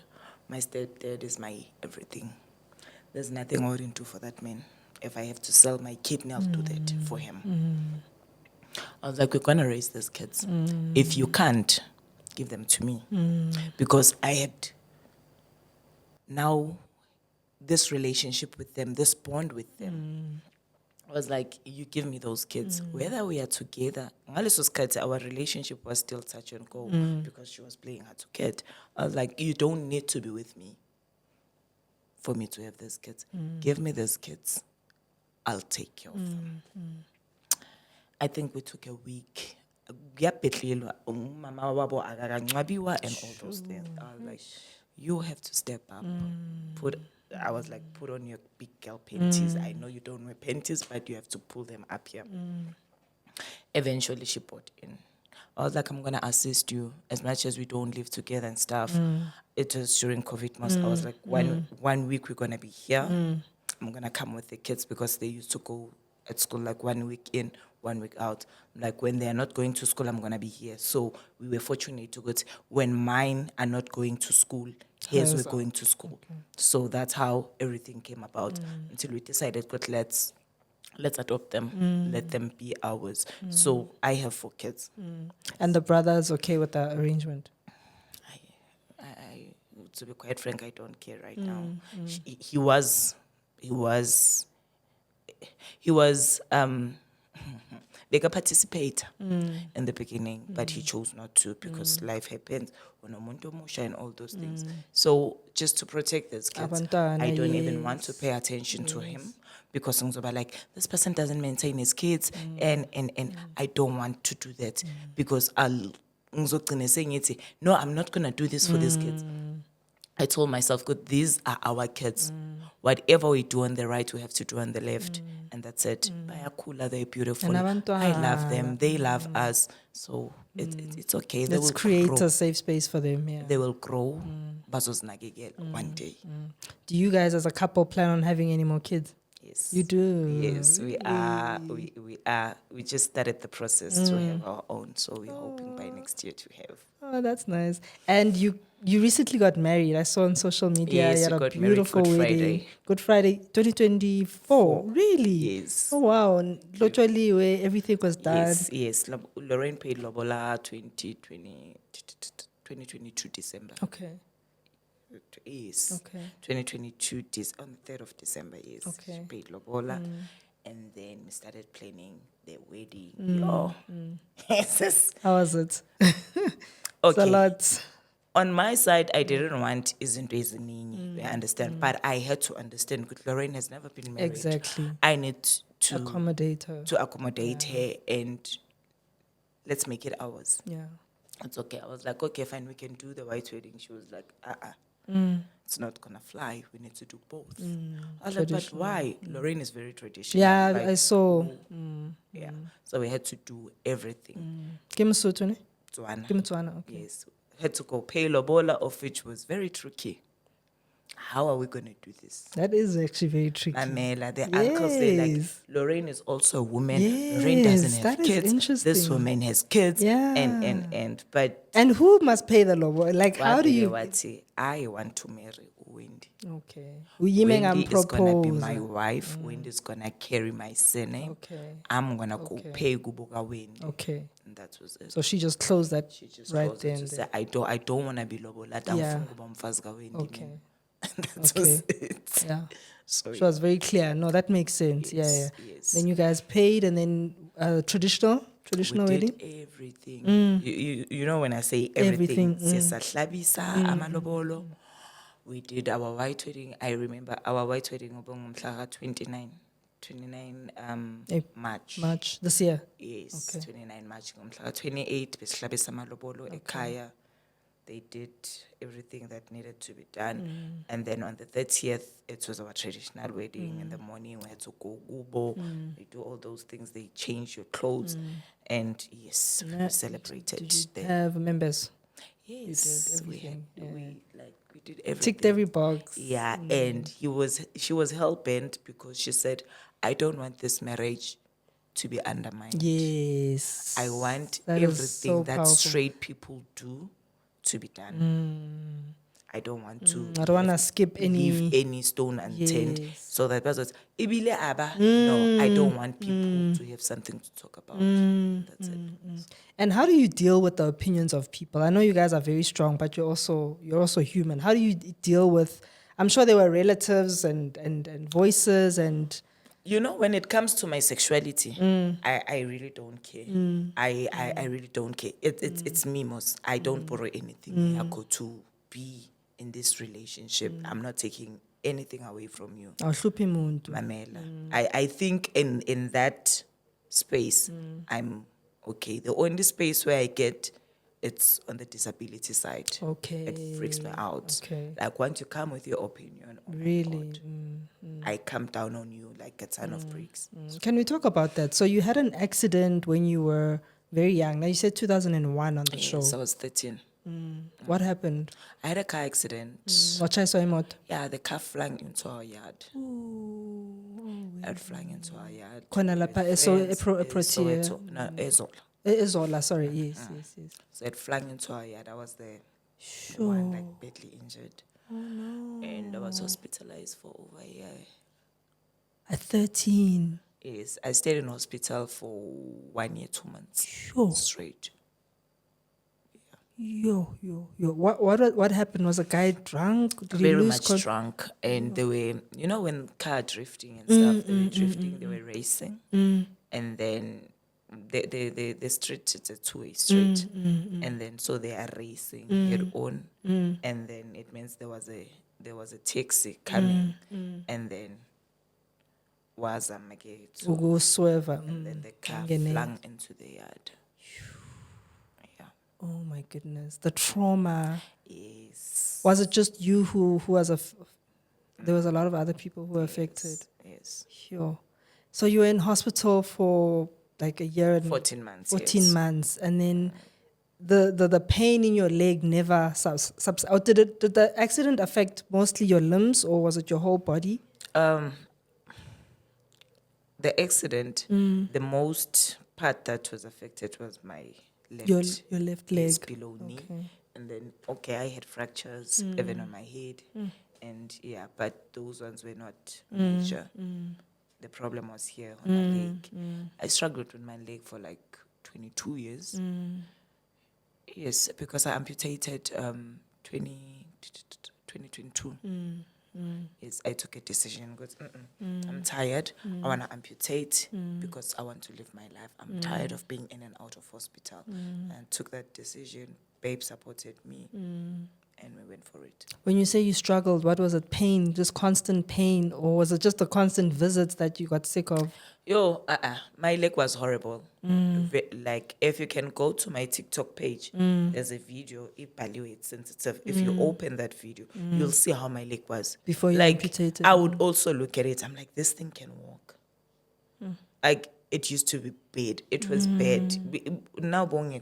My stepdad is my everything. There's nothing I wouldn't do for that man. If I have to sell my kidney, I'll do that for him. I was like, we're going to raise these kids. If you can't, give them to me. Because I had now this relationship with them, this bond with them. I was like, you give me those kids. Whether we are together, our relationship was still touch and go because she was playing hard to get. I was like, you don't need to be with me for me to have these kids. Give me these kids. I'll take care of them. I think we took a week. And all those things. I was like, you have to step up. I was like, put on your big girl panties. I know you don't wear panties, but you have to pull them up here. Eventually, she bought in. I was like, I'm gonna assist you as much as we don't live together and stuff. It was during COVID most. I was like, one week we're gonna be here. I'm gonna come with the kids because they used to go at school like 1 week in, 1 week out. Like when they are not going to school, I'm gonna be here. So we were fortunate to get when mine are not going to school, his were going to school. So that's how everything came about until we decided, God, let's adopt them, let them be ours. So I have 4 kids. And the brother is okay with the arrangement? I, to be quite frank, I don't care right now. He was bigger participator in the beginning, but he chose not to because life happens unomuntu omusha and all those things. So just to protect these kids, Abantwana, I don't even want to pay attention to him because ngizobha like, this person doesn't maintain his kids, and I don't want to do that because ngizogcina sengithi, no, I'm not gonna do this for these kids. I told myself, good, these are our kids. Whatever we do on the right, we have to do on the left. And that's it. Bayakula, they're beautiful. And I love them. They love us. So it's okay. They Let's will create grow. a safe space for them. Yeah. They will grow. Bazozinakekela one day. Do you guys as a couple plan on having any more kids? Yes. You do? Yes, we are. We are. We just started the process to have our own. So we're hoping by next year to have. Oh, that's nice. And you recently got married. I saw on social media. Yes, you had we a got married beautiful Good wedding. Friday. Good Friday, 2024. Really? Yes. Oh wow! And literally, where everything was done. Yes. Lorraine paid Lobola 2022 December. Okay. Yes. Okay. 2022 on the 3rd of December, yes. Okay. She paid Lobola. And then we started planning the wedding. Oh. Yes. How was it? It's a Okay. lot. On my side, I didn't want isn't reasoning. I understand. But I had to understand because Lorraine has never been married. Exactly. I need to Accommodate her. accommodate her and let's make it ours. Yeah. It's okay. I was like, okay, fine, we can do the white wedding. She was like, it's not gonna fly. We need to do both. I was like, but why? Lorraine is very traditional. Yeah, like, I saw. Yeah. So we had to do everything. Kim Sotho, ne? Tswana. Kim Tswana, okay. Yes. Had to go pay Lobola, of which was very tricky. How are we going to do this? That is actually very tricky. Mamela, the uncles, they like, Yes. Lorraine is also a woman. Lorraine doesn't Yes, have that is kids. This interesting. woman has kids. Yeah. But And who must pay the lobo? Like, how do you? I want to marry Wendy. Okay. Wendy is gonna be my wife. Wendy is gonna carry my surname. Okay. I'm gonna go pay Gubuga Wendy. Okay. And that was it. So she just closed that She just right closed there. it and to there. say, I don't wanna be lobo. Yeah. Wendy. Okay. That was it. Yeah. Sorry. She was very clear. No, that makes sense. Yes, Yeah. yes. Then you guys paid, and then traditional We wedding. did everything. You know when I say everything, Everything, amalobolo. We did our white wedding. I remember our white wedding ngomhla 29 March. March this year. Yes, Okay. 29 March. Ngomhla 28 besihlabisa amalobolo ekhaya. They did everything that needed to be done. And then on the 30th, it was our traditional wedding. In the morning, we had to go Ubo. They do all those things. They change your clothes. And yes, we celebrated. Did you then. have members? Yes, You did everything. we did everything. Ticked every box. Yeah, and she was hell bent because she said, I don't want this marriage to be undermined. Yes. I want That is everything so that powerful. straight people do to be done. I don't want to. I don't want to skip leave any. any stone unturned. Yes. So that person, Ibile Aba. No, I don't want people to have something to talk about. That's it. And how do you deal with the opinions of people? I know you guys are very strong, but you're also human. How do you deal with? I'm sure there were relatives and voices and. You know, when it comes to my sexuality, I really don't care. I really don't care. It's me, most. I don't borrow anything. I go to be in this relationship. I'm not taking anything away from you. Awuhluphi muntu. Mamela. I think in that space, I'm okay. The only space where I get, it's on the disability side. Okay. It freaks me out. Okay. Like, once you come with your opinion, oh my Really? God, I come down on you like a ton of bricks. Can we talk about that? So you had an accident when you were Very young. Now you said 2001 on the Yes, show. I was 13. What happened? I had a car accident. What I saw him out. Yeah, the car flung into our yard. It flung into our yard. Khona We were lapha friends, Protea. Soweto. No, Ezola. Ezola, sorry. Yes. So it flung into our yard. I was the Sure. one like badly injured. Oh no. And I was hospitalized for over a year. At 13. Yes, I stayed in hospital for 1 year, 2 months Sure. straight. Yo. What happened? Was a guy drunk? Did he Very lose much drunk, and they were, you know, when car drifting and stuff, they were drifting, they were racing, and then the street, it's a two-way street, and then so they are racing head on, and then it means there was a taxi coming, and then was a Swerve. and then the car flung into the yard. Yeah. Oh my goodness. The trauma. Yes. Was it just you who was there was a lot of other people who were affected? Yes. Sure. So you were in hospital for like a year and 14 months. 14 yes. months, and then the pain in your leg never subs. Or did the accident affect mostly your limbs, or was it your whole body? The accident, the most part that was affected was my left. Your left leg. Yes, below knee. And then, I had fractures even on my head. And yeah, but those ones were not major. The problem was here on my leg. I struggled with my leg for like 22 years. Yes, because I amputated 2022. Yes, I took a decision because I'm tired. I want to amputate because I want to live my life. I'm tired of being in and out of hospital. And took that decision. Babe supported me. And we went for it. When you say you struggled, what was it? Pain, just constant pain, or was it just the constant visits that you got sick of? My leg was horrible. Like, if you can go to my TikTok page, there's a video, it's sensitive. If you open that video, you'll see how my leg was. Before you like, amputated? I would also look at it. I'm like, this thing can walk. Like, it used to be bad. It was bad. Now, but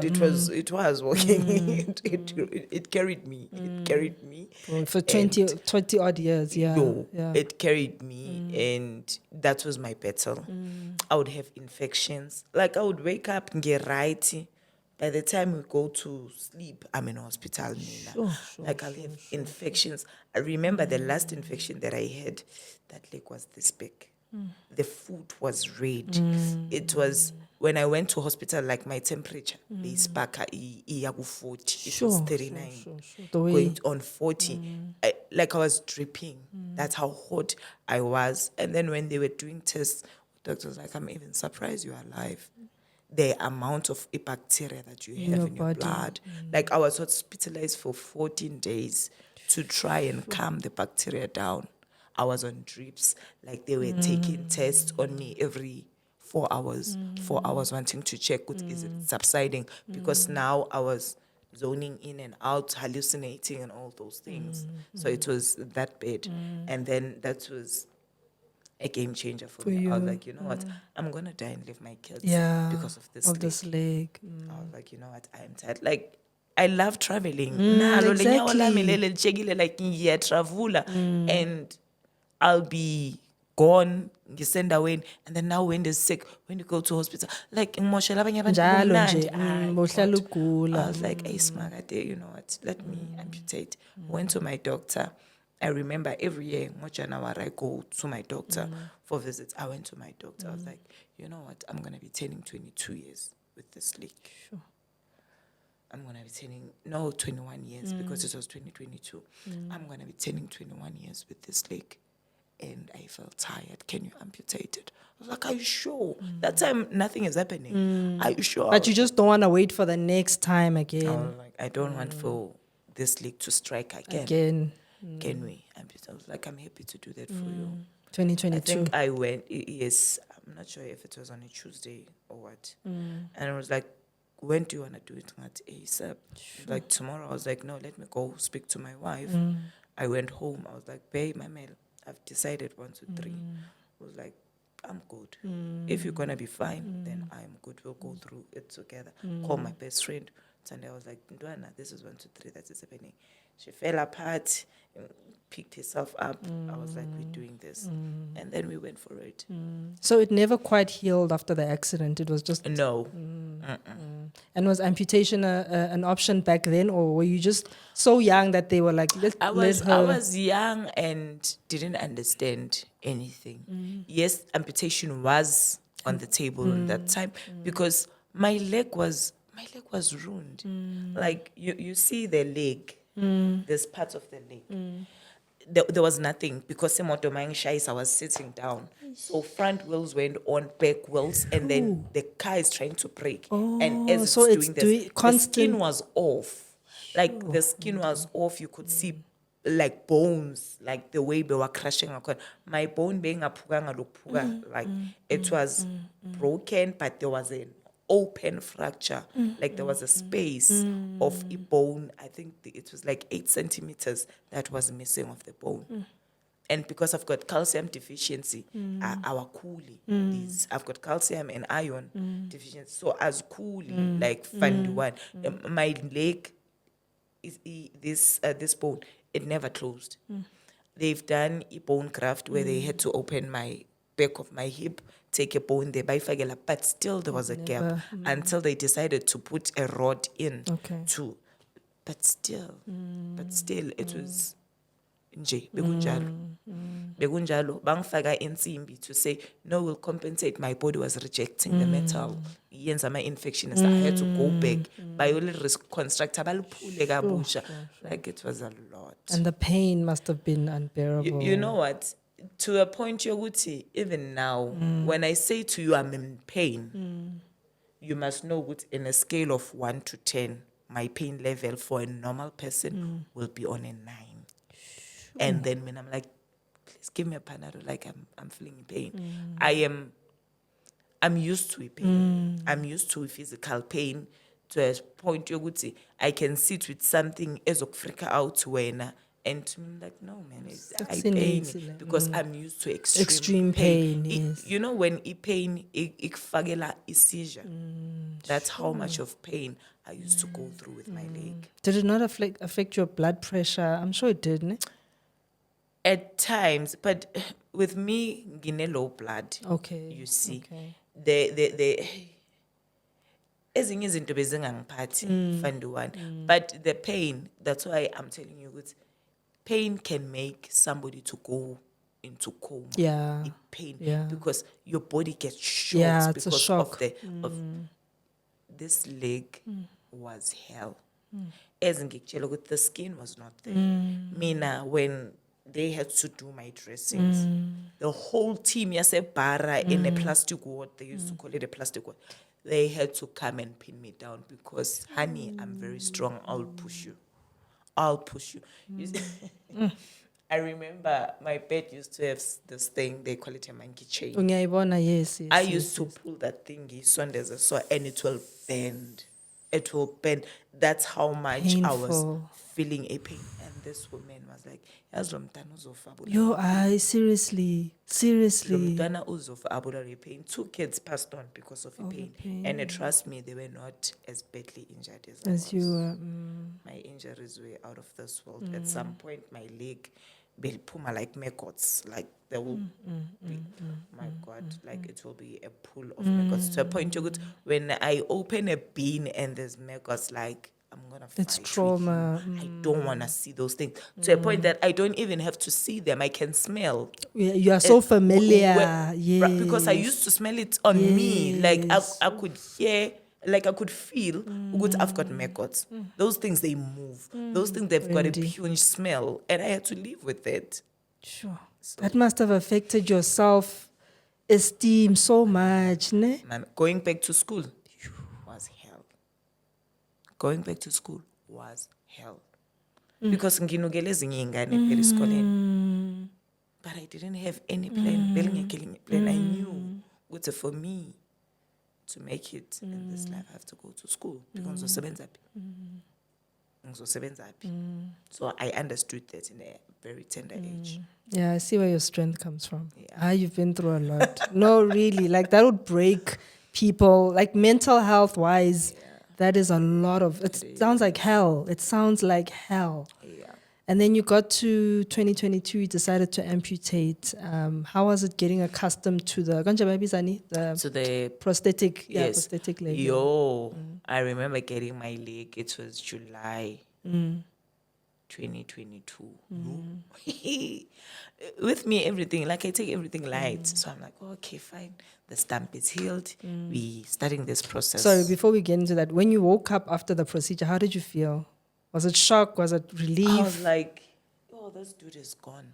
it was walking. It carried me. It carried me. For 20 odd years, yeah. It carried me, and that was my battle. I would have infections. Like, I would wake up and get right. By the time we go to sleep, I'm in hospital. Like, I'll have infections. I remember the last infection that I had, that leg was this big. The food was red. It was, when I went to hospital, like my temperature, the spaka, 40. It was 39. Going on 40. I was dripping. That's how hot I was. And then when they were doing tests, doctor was like, I'm even surprised you're alive. The amount of bacteria that you have in your blood. Like, I was hospitalized for 14 days to try and calm the bacteria down. I was on drips. Like, they were taking tests on me every 4 hours. 4 hours, wanting to check, is it subsiding? Because now I was zoning in and out, hallucinating and all those things. So it was that bad. And then that was a game changer for me. I was like, you know what? I'm going to die and leave my kids because of this leg. This leg. I was like, you know what? I'm tired. Like, I love traveling. Exactly. Like, and I'll be gone, you send away, and then now when they're sick, when you go to hospital, like, I was like, hey, Smagate, you know what, let me amputate. Went to my doctor. I remember every year, I go to my doctor for visits. I went to my doctor. I was like, you know what, I'm going to be turning 22 years with this leg. Sure. I'm going to be turning, 21 years because it was 2022. I'm going to be turning 21 years with this leg. And I felt tired. Can you amputate it? I was like, are you sure? That time, nothing is happening. Are you sure? But you just don't want to wait for the next time again. I was like, I don't want for this leg to strike again. Can we amputate? I was like, I'm happy to do that for you. 2022. I think I went, yes, I'm not sure if it was on a Tuesday or what. And I was like, when do you want to do it? At ASAP. Like, tomorrow. I was like, no, let me go speak to my wife. I went home. I was like, babe, my mail, I've decided 1, 2, 3. I was like, I'm good. If you're gonna be fine, then I'm good. We'll go through it together. Call my best friend. Sunday I was like, Ndwana, this is 1, 2, 3, that is happening. She fell apart, picked herself up. I was like, we're doing this. And then we went for it. So it never quite healed after the accident. It was just No. And was amputation an option back then, or were you just so young that they were like, I let her? was young and didn't understand anything. Yes, amputation was on the table at that time because my leg was ruined. Like you see the leg, there's parts of the leg. There was nothing because I was sitting down. So front wheels went on, back wheels, and then the car is trying to brake. And as it's so it's doing this, the constant. skin was off. Like the skin was off. You could see like bones, like the way they were crushing. My bone being a like it was broken, but there was an open fracture. Like there was a space of a bone. I think it was like 8 centimeters that was missing of the bone. And because I've got calcium deficiency, our coolie, I've got calcium and iron deficiency. So as coolie, like fund one, my leg is this bone. It never closed. They've done a bone graft where they had to open my back of my hip, take a bone there, but still there was a gap until they decided to put a rod in. Okay. But still, it was nje bekunjalo bangifaka insimbi to say no, we'll compensate. My body was rejecting the metal, yenza ama infection, so I had to go back bayoli reconstruct abaliphule kabusha. Like it was a lot, And the pain must have been unbearable. you know what, to a point yokuthi even now when I say to you I'm in pain, you must know what in a scale of 1 to 10 my pain level for a normal person will be on a 9. And then when I'm like, please give me a Panadol, like I'm feeling pain. I'm used to pain. I'm used to physical pain to a point yokuthi I can sit with something ezokufrika out when and I'm like, no man, I pain because I'm used to extreme pain. You know when pain ikfagela seizure. That's how much of pain I used to go through with my leg. Did it not affect your blood pressure? I'm sure it did, ne? At times, but with me, ngine low blood. Okay. You see, Okay. the ezinye izinto bezingangiphathi fund one, but the pain. That's why I'm telling you, pain can make somebody to go into coma. Yeah. Pain. Yeah. Because your body gets shocked. Yeah, it's a because shock. of this leg was hell. As in the skin was not there. Mina, when they had to do my dressings, the whole team, bara in a plastic ward, they used to call it a plastic ward, they had to come and pin me down because, honey, I'm very strong, I'll push you. You see, I remember my bed used to have this thing, they call it a monkey chain. Ungayibona, yes. I used to pull that thing, and it will bend. It will bend. That's how much I was Painful. feeling a pain. And this woman was like, "Yazi lo mntana uzofa abula Yo, I seriously. lo mntana uzofa abula le pain." 2 kids passed on because of the pain. And trust me, they were not as badly injured as I was. As you were. My injuries were out of this world. At some point, my leg will puma like maggots. Like there will be, my God, like it will be a pool of maggots. To a point, you could, when I open a bin and there's maggots, like I'm gonna fight. It's trauma. With you. I don't wanna see those things. To a point that I don't even have to see them. I can smell. Yeah, you are so familiar. Yes. Because I used to smell it on me. Like Yes. I could hear, like I could feel, I've got maggots. Those things, they move. Those things, they've got a Wendy. punch smell. And I had to live with it. Sure. That must have affected your self-esteem so much, ne? Man, going back to school was hell. Going back to school was hell. Because nginukele ezinye ingane phela esikoleni. But I didn't have any plan. Plan. I knew ukuthi for me to make it in this life, I have to go to school. Because so I understood that in there. very tender age. Yeah, I see where your strength comes from. You've been through a lot. No, really, like that would break people. Like mental health wise, that is a lot of. It sounds like hell. It sounds like hell. Yeah. And then you got to 2022, you decided to amputate. How was it getting accustomed to the So the prosthetic? Yeah, yes, prosthetic leg. I remember getting my leg. It was July 2022. No. With me, everything, like I take everything light. So I'm like, okay, fine. The stump is healed. We starting this process. Sorry, before we get into that, when you woke up after the procedure, how did you feel? Was it shock? Was it relief? I was like, oh, this dude is gone.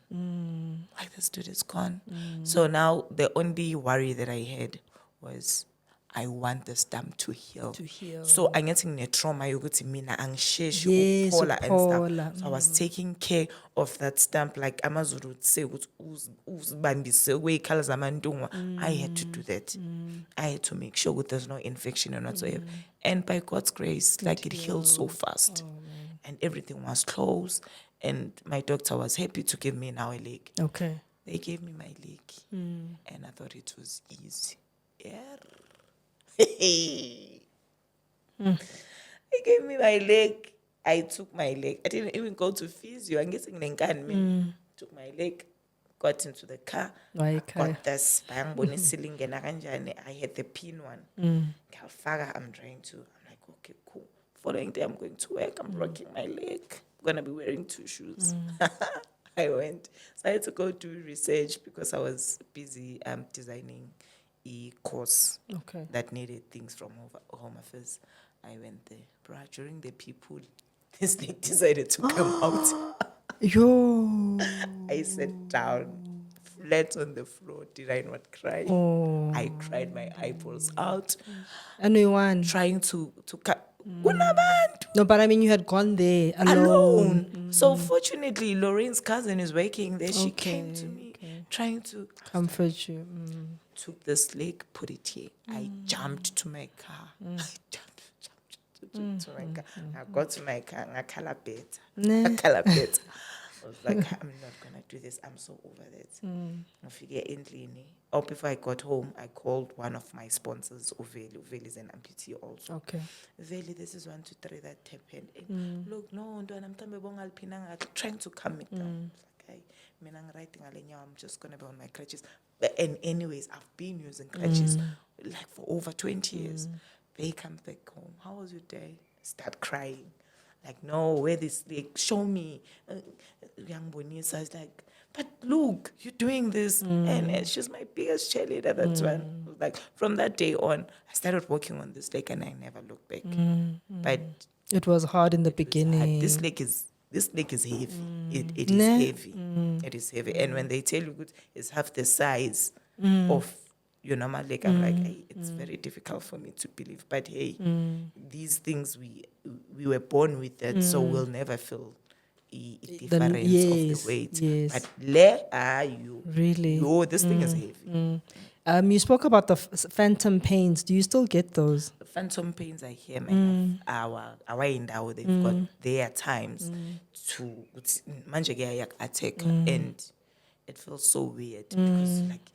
Like, this dude is gone. So now the only worry that I had was I want the stump to heal. So I'm getting a trauma. Yokuthi mina angisheshi Yes, ukuphola and ukuphola. stuff. So I was taking care of that stump. Like AmaZulu would say, uzibambise kwey'khala zamantungwa. I had to do that. I had to make sure that there's no infection or whatsoever. And by God's grace, like it healed so fast. And everything was closed. And my doctor was happy to give me now a leg. Okay. They gave me my leg. And I thought it was easy. Yeah. They gave me my leg. I took my leg. I didn't even go to physio. I'm getting took my leg, got into the car, got this ceiling and I had the pin one. I'm trying to. I'm like, okay, cool. Following day, I'm going to work. I'm rocking my leg. I'm gonna be wearing 2 shoes. I went. So I had to go do research because I was busy designing a course that needed things from Home Affairs. I went there. Bruh, during the people, this leg decided to come out. Yo. I sat down, flat on the floor. Did I not cry? I cried my eyeballs out. And you won. Trying to cut. No, but I mean, you had gone there alone. So fortunately, Lorraine's cousin is working there. She came to me, trying to comfort you. Took this leg, put it here. I jumped to my car. I jumped to my car. I got to my car. I calabet. I was like, I'm not gonna do this. I'm so over that. I figure before I got home, I called one of my sponsors, Uveli. Uveli is an amputee also. Okay. Uveli, this is 1, 2, 3 that happened. And look, no, I'm trying to calm it down. Okay, I'm just gonna be on my crutches. And anyways, I've been using crutches like for over 20 years. They come back home. How was your day? Start crying. Like, no, where this leg? Show me. Young Bonisa is like, but look, you're doing this. And she's my biggest cheerleader, that's one. Like, from that day on, I started working on this leg and I never looked back. But it was hard in the beginning. This leg is heavy. It is heavy. It is heavy. And when they tell you it's half the size of your normal leg, I'm like, hey, it's very difficult for me to believe. But hey, these things we were born with that, so we'll never feel a difference of the weight. Yes. But you really, this thing is heavy. You spoke about the phantom pains. Do you still get those? The phantom pains I hear, man. Our indawo, they've got their times to attack, and it feels so weird because like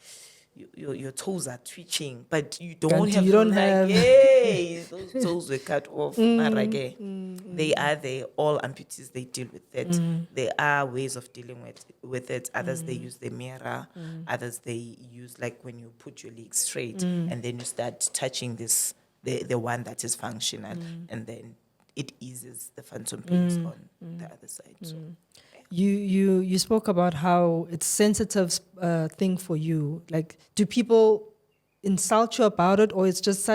your toes are twitching, but you don't have. Yay, those toes were cut off. They are there. All amputees, they deal with that. There are ways of dealing with it. Others they use the mirror. Others they use like when you put your legs straight and then you start touching this the one that is functional, and then it eases the phantom pains on the other side. So. You spoke about how it's sensitive thing for you. Like, do people insult you about it, or it's just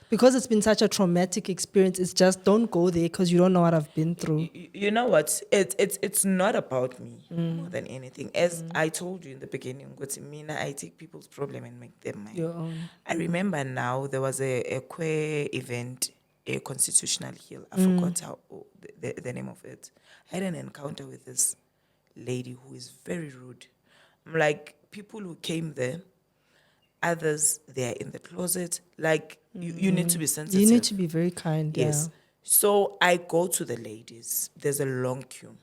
because it's been such a traumatic experience? It's just don't go there because you don't know what I've been through. You know what? It's not about me more than anything. As I told you in the beginning, I take people's problem and make them mine. Your own. I remember now there was a queer event, a constitutional hill. I forgot how the name of it. I had an encounter with this lady who is very rude. I'm like, people who came there, others, they are in the closet. Like, you need to be sensitive. You need to be very kind. Yes. Yeah. So I go to the ladies. There's a long queue.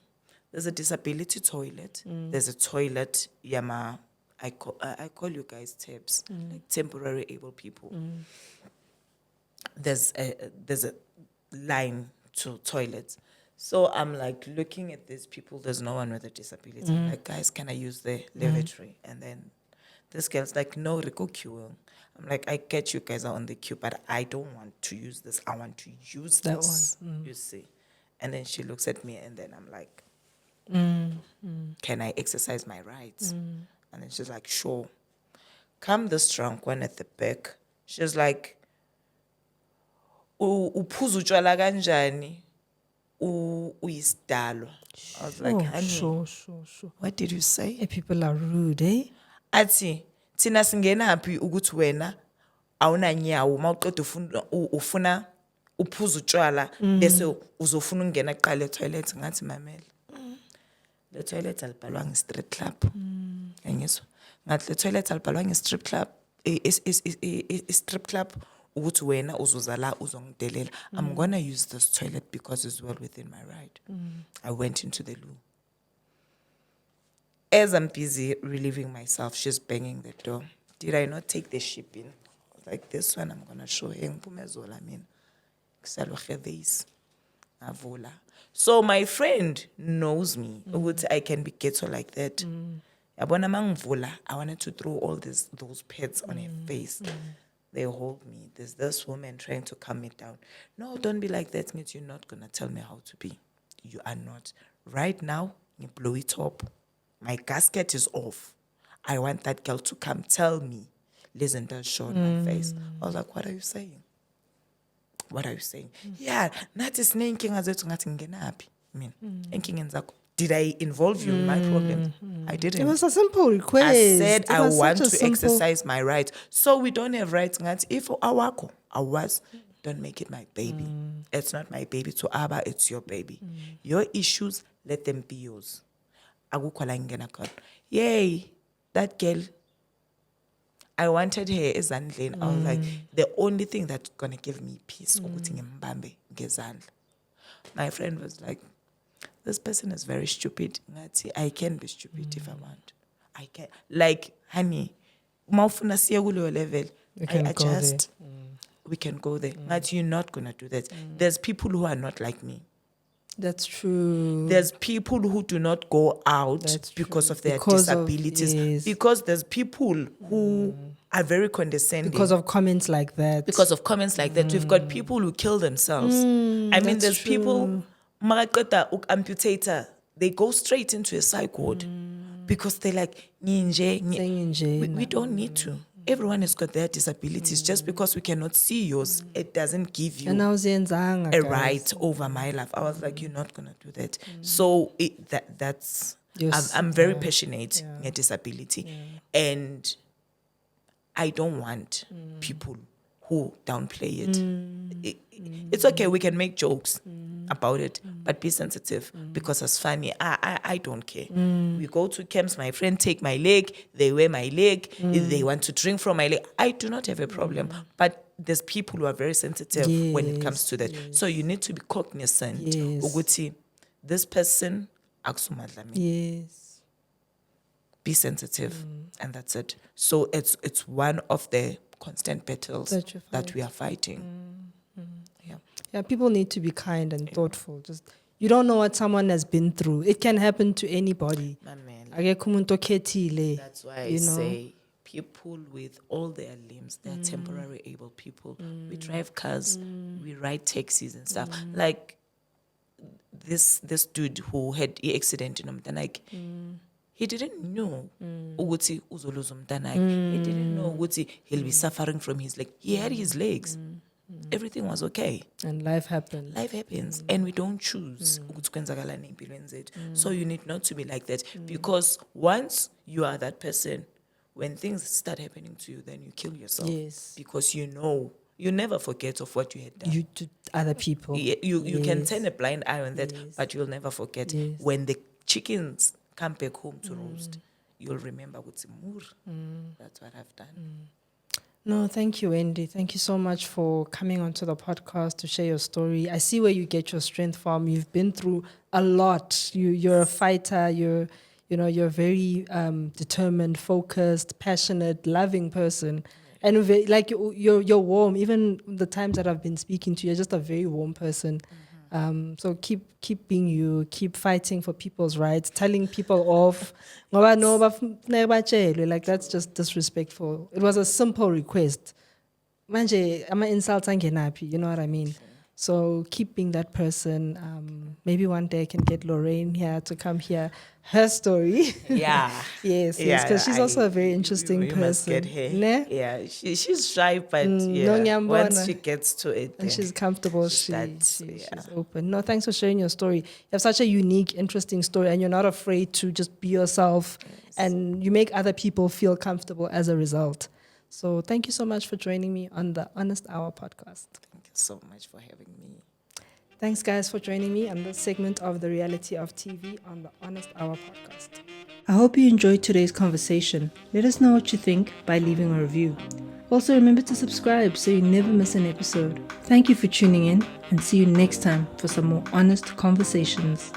There's a disability toilet. There's a toilet, yama. I call you guys TABs, like temporary able people. There's a line to toilets. So I'm like looking at these people. There's no one with a disability. I'm like, guys, can I use the lavatory? And then this girl's like, no, Rico queuing. I'm like, I get you guys are on the queue, but I don't want to use this. I want to use That this. one. You see. And then she looks at me, and then I'm like, can I exercise my rights? And then she's like, sure. Come this drunk one at the back. She's like, uphuza utshwala kanjani uyisidalwa. I was like, honey, Sure. what did you say? Hey, people are rude, eh? Athi thina singenaphi ukuthi wena awunanyawo mawuqeda ufuna uphuza utshwala bese uzofuna ukungena kuqala etoilet ngathi mamela. Le toilet alibhalwanga strip club. Ngiyizwa. Ngathi le toilet alibhalwanga strip club. Strip club ukuthi wena uzuza la uzongidelela. I'm going to use this toilet because it's well within my right. I went into the loo. As I'm busy relieving myself, she's banging the door. Did I not take the ship in? I was like, this one I'm going to show him. So my friend knows me. I can be ghetto like that. I wanted to throw all those pads on her face. They hold me. There's this woman trying to calm me down. No, don't be like that. Means you're not going to tell me how to be. You are not. Right now, you blow it up. My gasket is off. I want that girl to come tell me. Listen, that show on my face. I was like, what are you saying? What are you saying? Yeah, nathi sinenkinga zethu ngathi ngingenaphi mina. Enkinga zakho. Did I involve you in my problems? I didn't. It was a simple request. I said I want to simple exercise my rights. So we don't have rights. Ngathi if awakho, ours, don't make it my baby. It's not my baby to Abba, it's your baby. Your issues, let them be yours. Akukho la ngingena khona. Yay, that girl. I wanted her ezandleni. I was like, the only thing that's gonna give me peace ukuthi ngimbambe ngezandla. My friend was like, this person is very stupid. Ngathi, I can be stupid if I want. I can. Like, honey, mawufuna siye kuleyo level, I adjust. We can go there. Ngathi, you're not gonna do that. There's people who are not like me. That's true. There's people who do not go out because of their disabilities. Because there's people who are very condescending. Because of comments like that. We've got people who kill themselves. I mean, there's people, maraketa amputator, they go straight into a psych ward because they're like, we don't need to. Everyone has got their disabilities. Just because we cannot see yours, it doesn't give you a right over my life. I was like, you're not going to do that. So that's, I'm very passionate in disability. And I don't want people who downplay it. It's okay, we can make jokes about it, but be sensitive because it's funny. I don't care. We go to camps, my friend take my leg, they wear my leg, they want to drink from my leg. I do not have a problem, but there's people who are very sensitive when it comes to that. So you need to be cognizant. Uguti, this person, be sensitive, and that's it. So it's one of the constant battles that we are fighting. Yeah, people need to be kind and thoughtful. Just you don't know what someone has been through. It can happen to anybody. That's why I say people with all their limbs, they're temporary able people. We drive cars, we ride taxis and stuff. Like this dude who had an accident in Umtanake, he didn't know ukuthi uzoluza umntanakhe. He didn't know ukuthi he'll be suffering from his leg. He had his legs. Everything was okay. And life happens. Life happens. And we don't choose ukuthi kwenzakalani empilweni zethu. So you need not to be like that. Because once you are that person, when things start happening to you, then you kill yourself. Yes. Because you know, you never forget of what you had done. You to other people. You can turn a blind eye on that, but you'll never forget. When the chickens come back home to roast, you'll remember what's mur. That's what I've done. No, thank you, Wendy. Thank you so much for coming onto the podcast to share your story. I see where you get your strength from. You've been through a lot. You're a fighter. You're very determined, focused, passionate, loving person, and like you're warm. Even the times that I've been speaking to you, you're just a very warm person. So keep being you, keep fighting for people's rights, telling people off. Ngoba no bafuneka like that's just disrespectful. It was a simple request. Manje ama insults angenaphi, you know what I mean? So keep being that person. Maybe one day I can get Lorraine here to come hear her story. Yeah. yes, because she's also a very interesting we person. Must get her. Ne? Yeah, she's shy, but no once she gets to it, and she's comfortable, she's she's open. No, thanks for sharing your story. You have such a unique, interesting story, and you're not afraid to just be yourself, and you make other people feel comfortable as a result. So thank you so much for joining me on the Honest Hour podcast. Thank you so much for having me. Thanks, guys, for joining me on this segment of The Reality of TV on the Honest Hour podcast. I hope you enjoyed today's conversation. Let us know what you think by leaving a review. Also, remember to subscribe so you never miss an episode. Thank you for tuning in, and see you next time for some more honest conversations.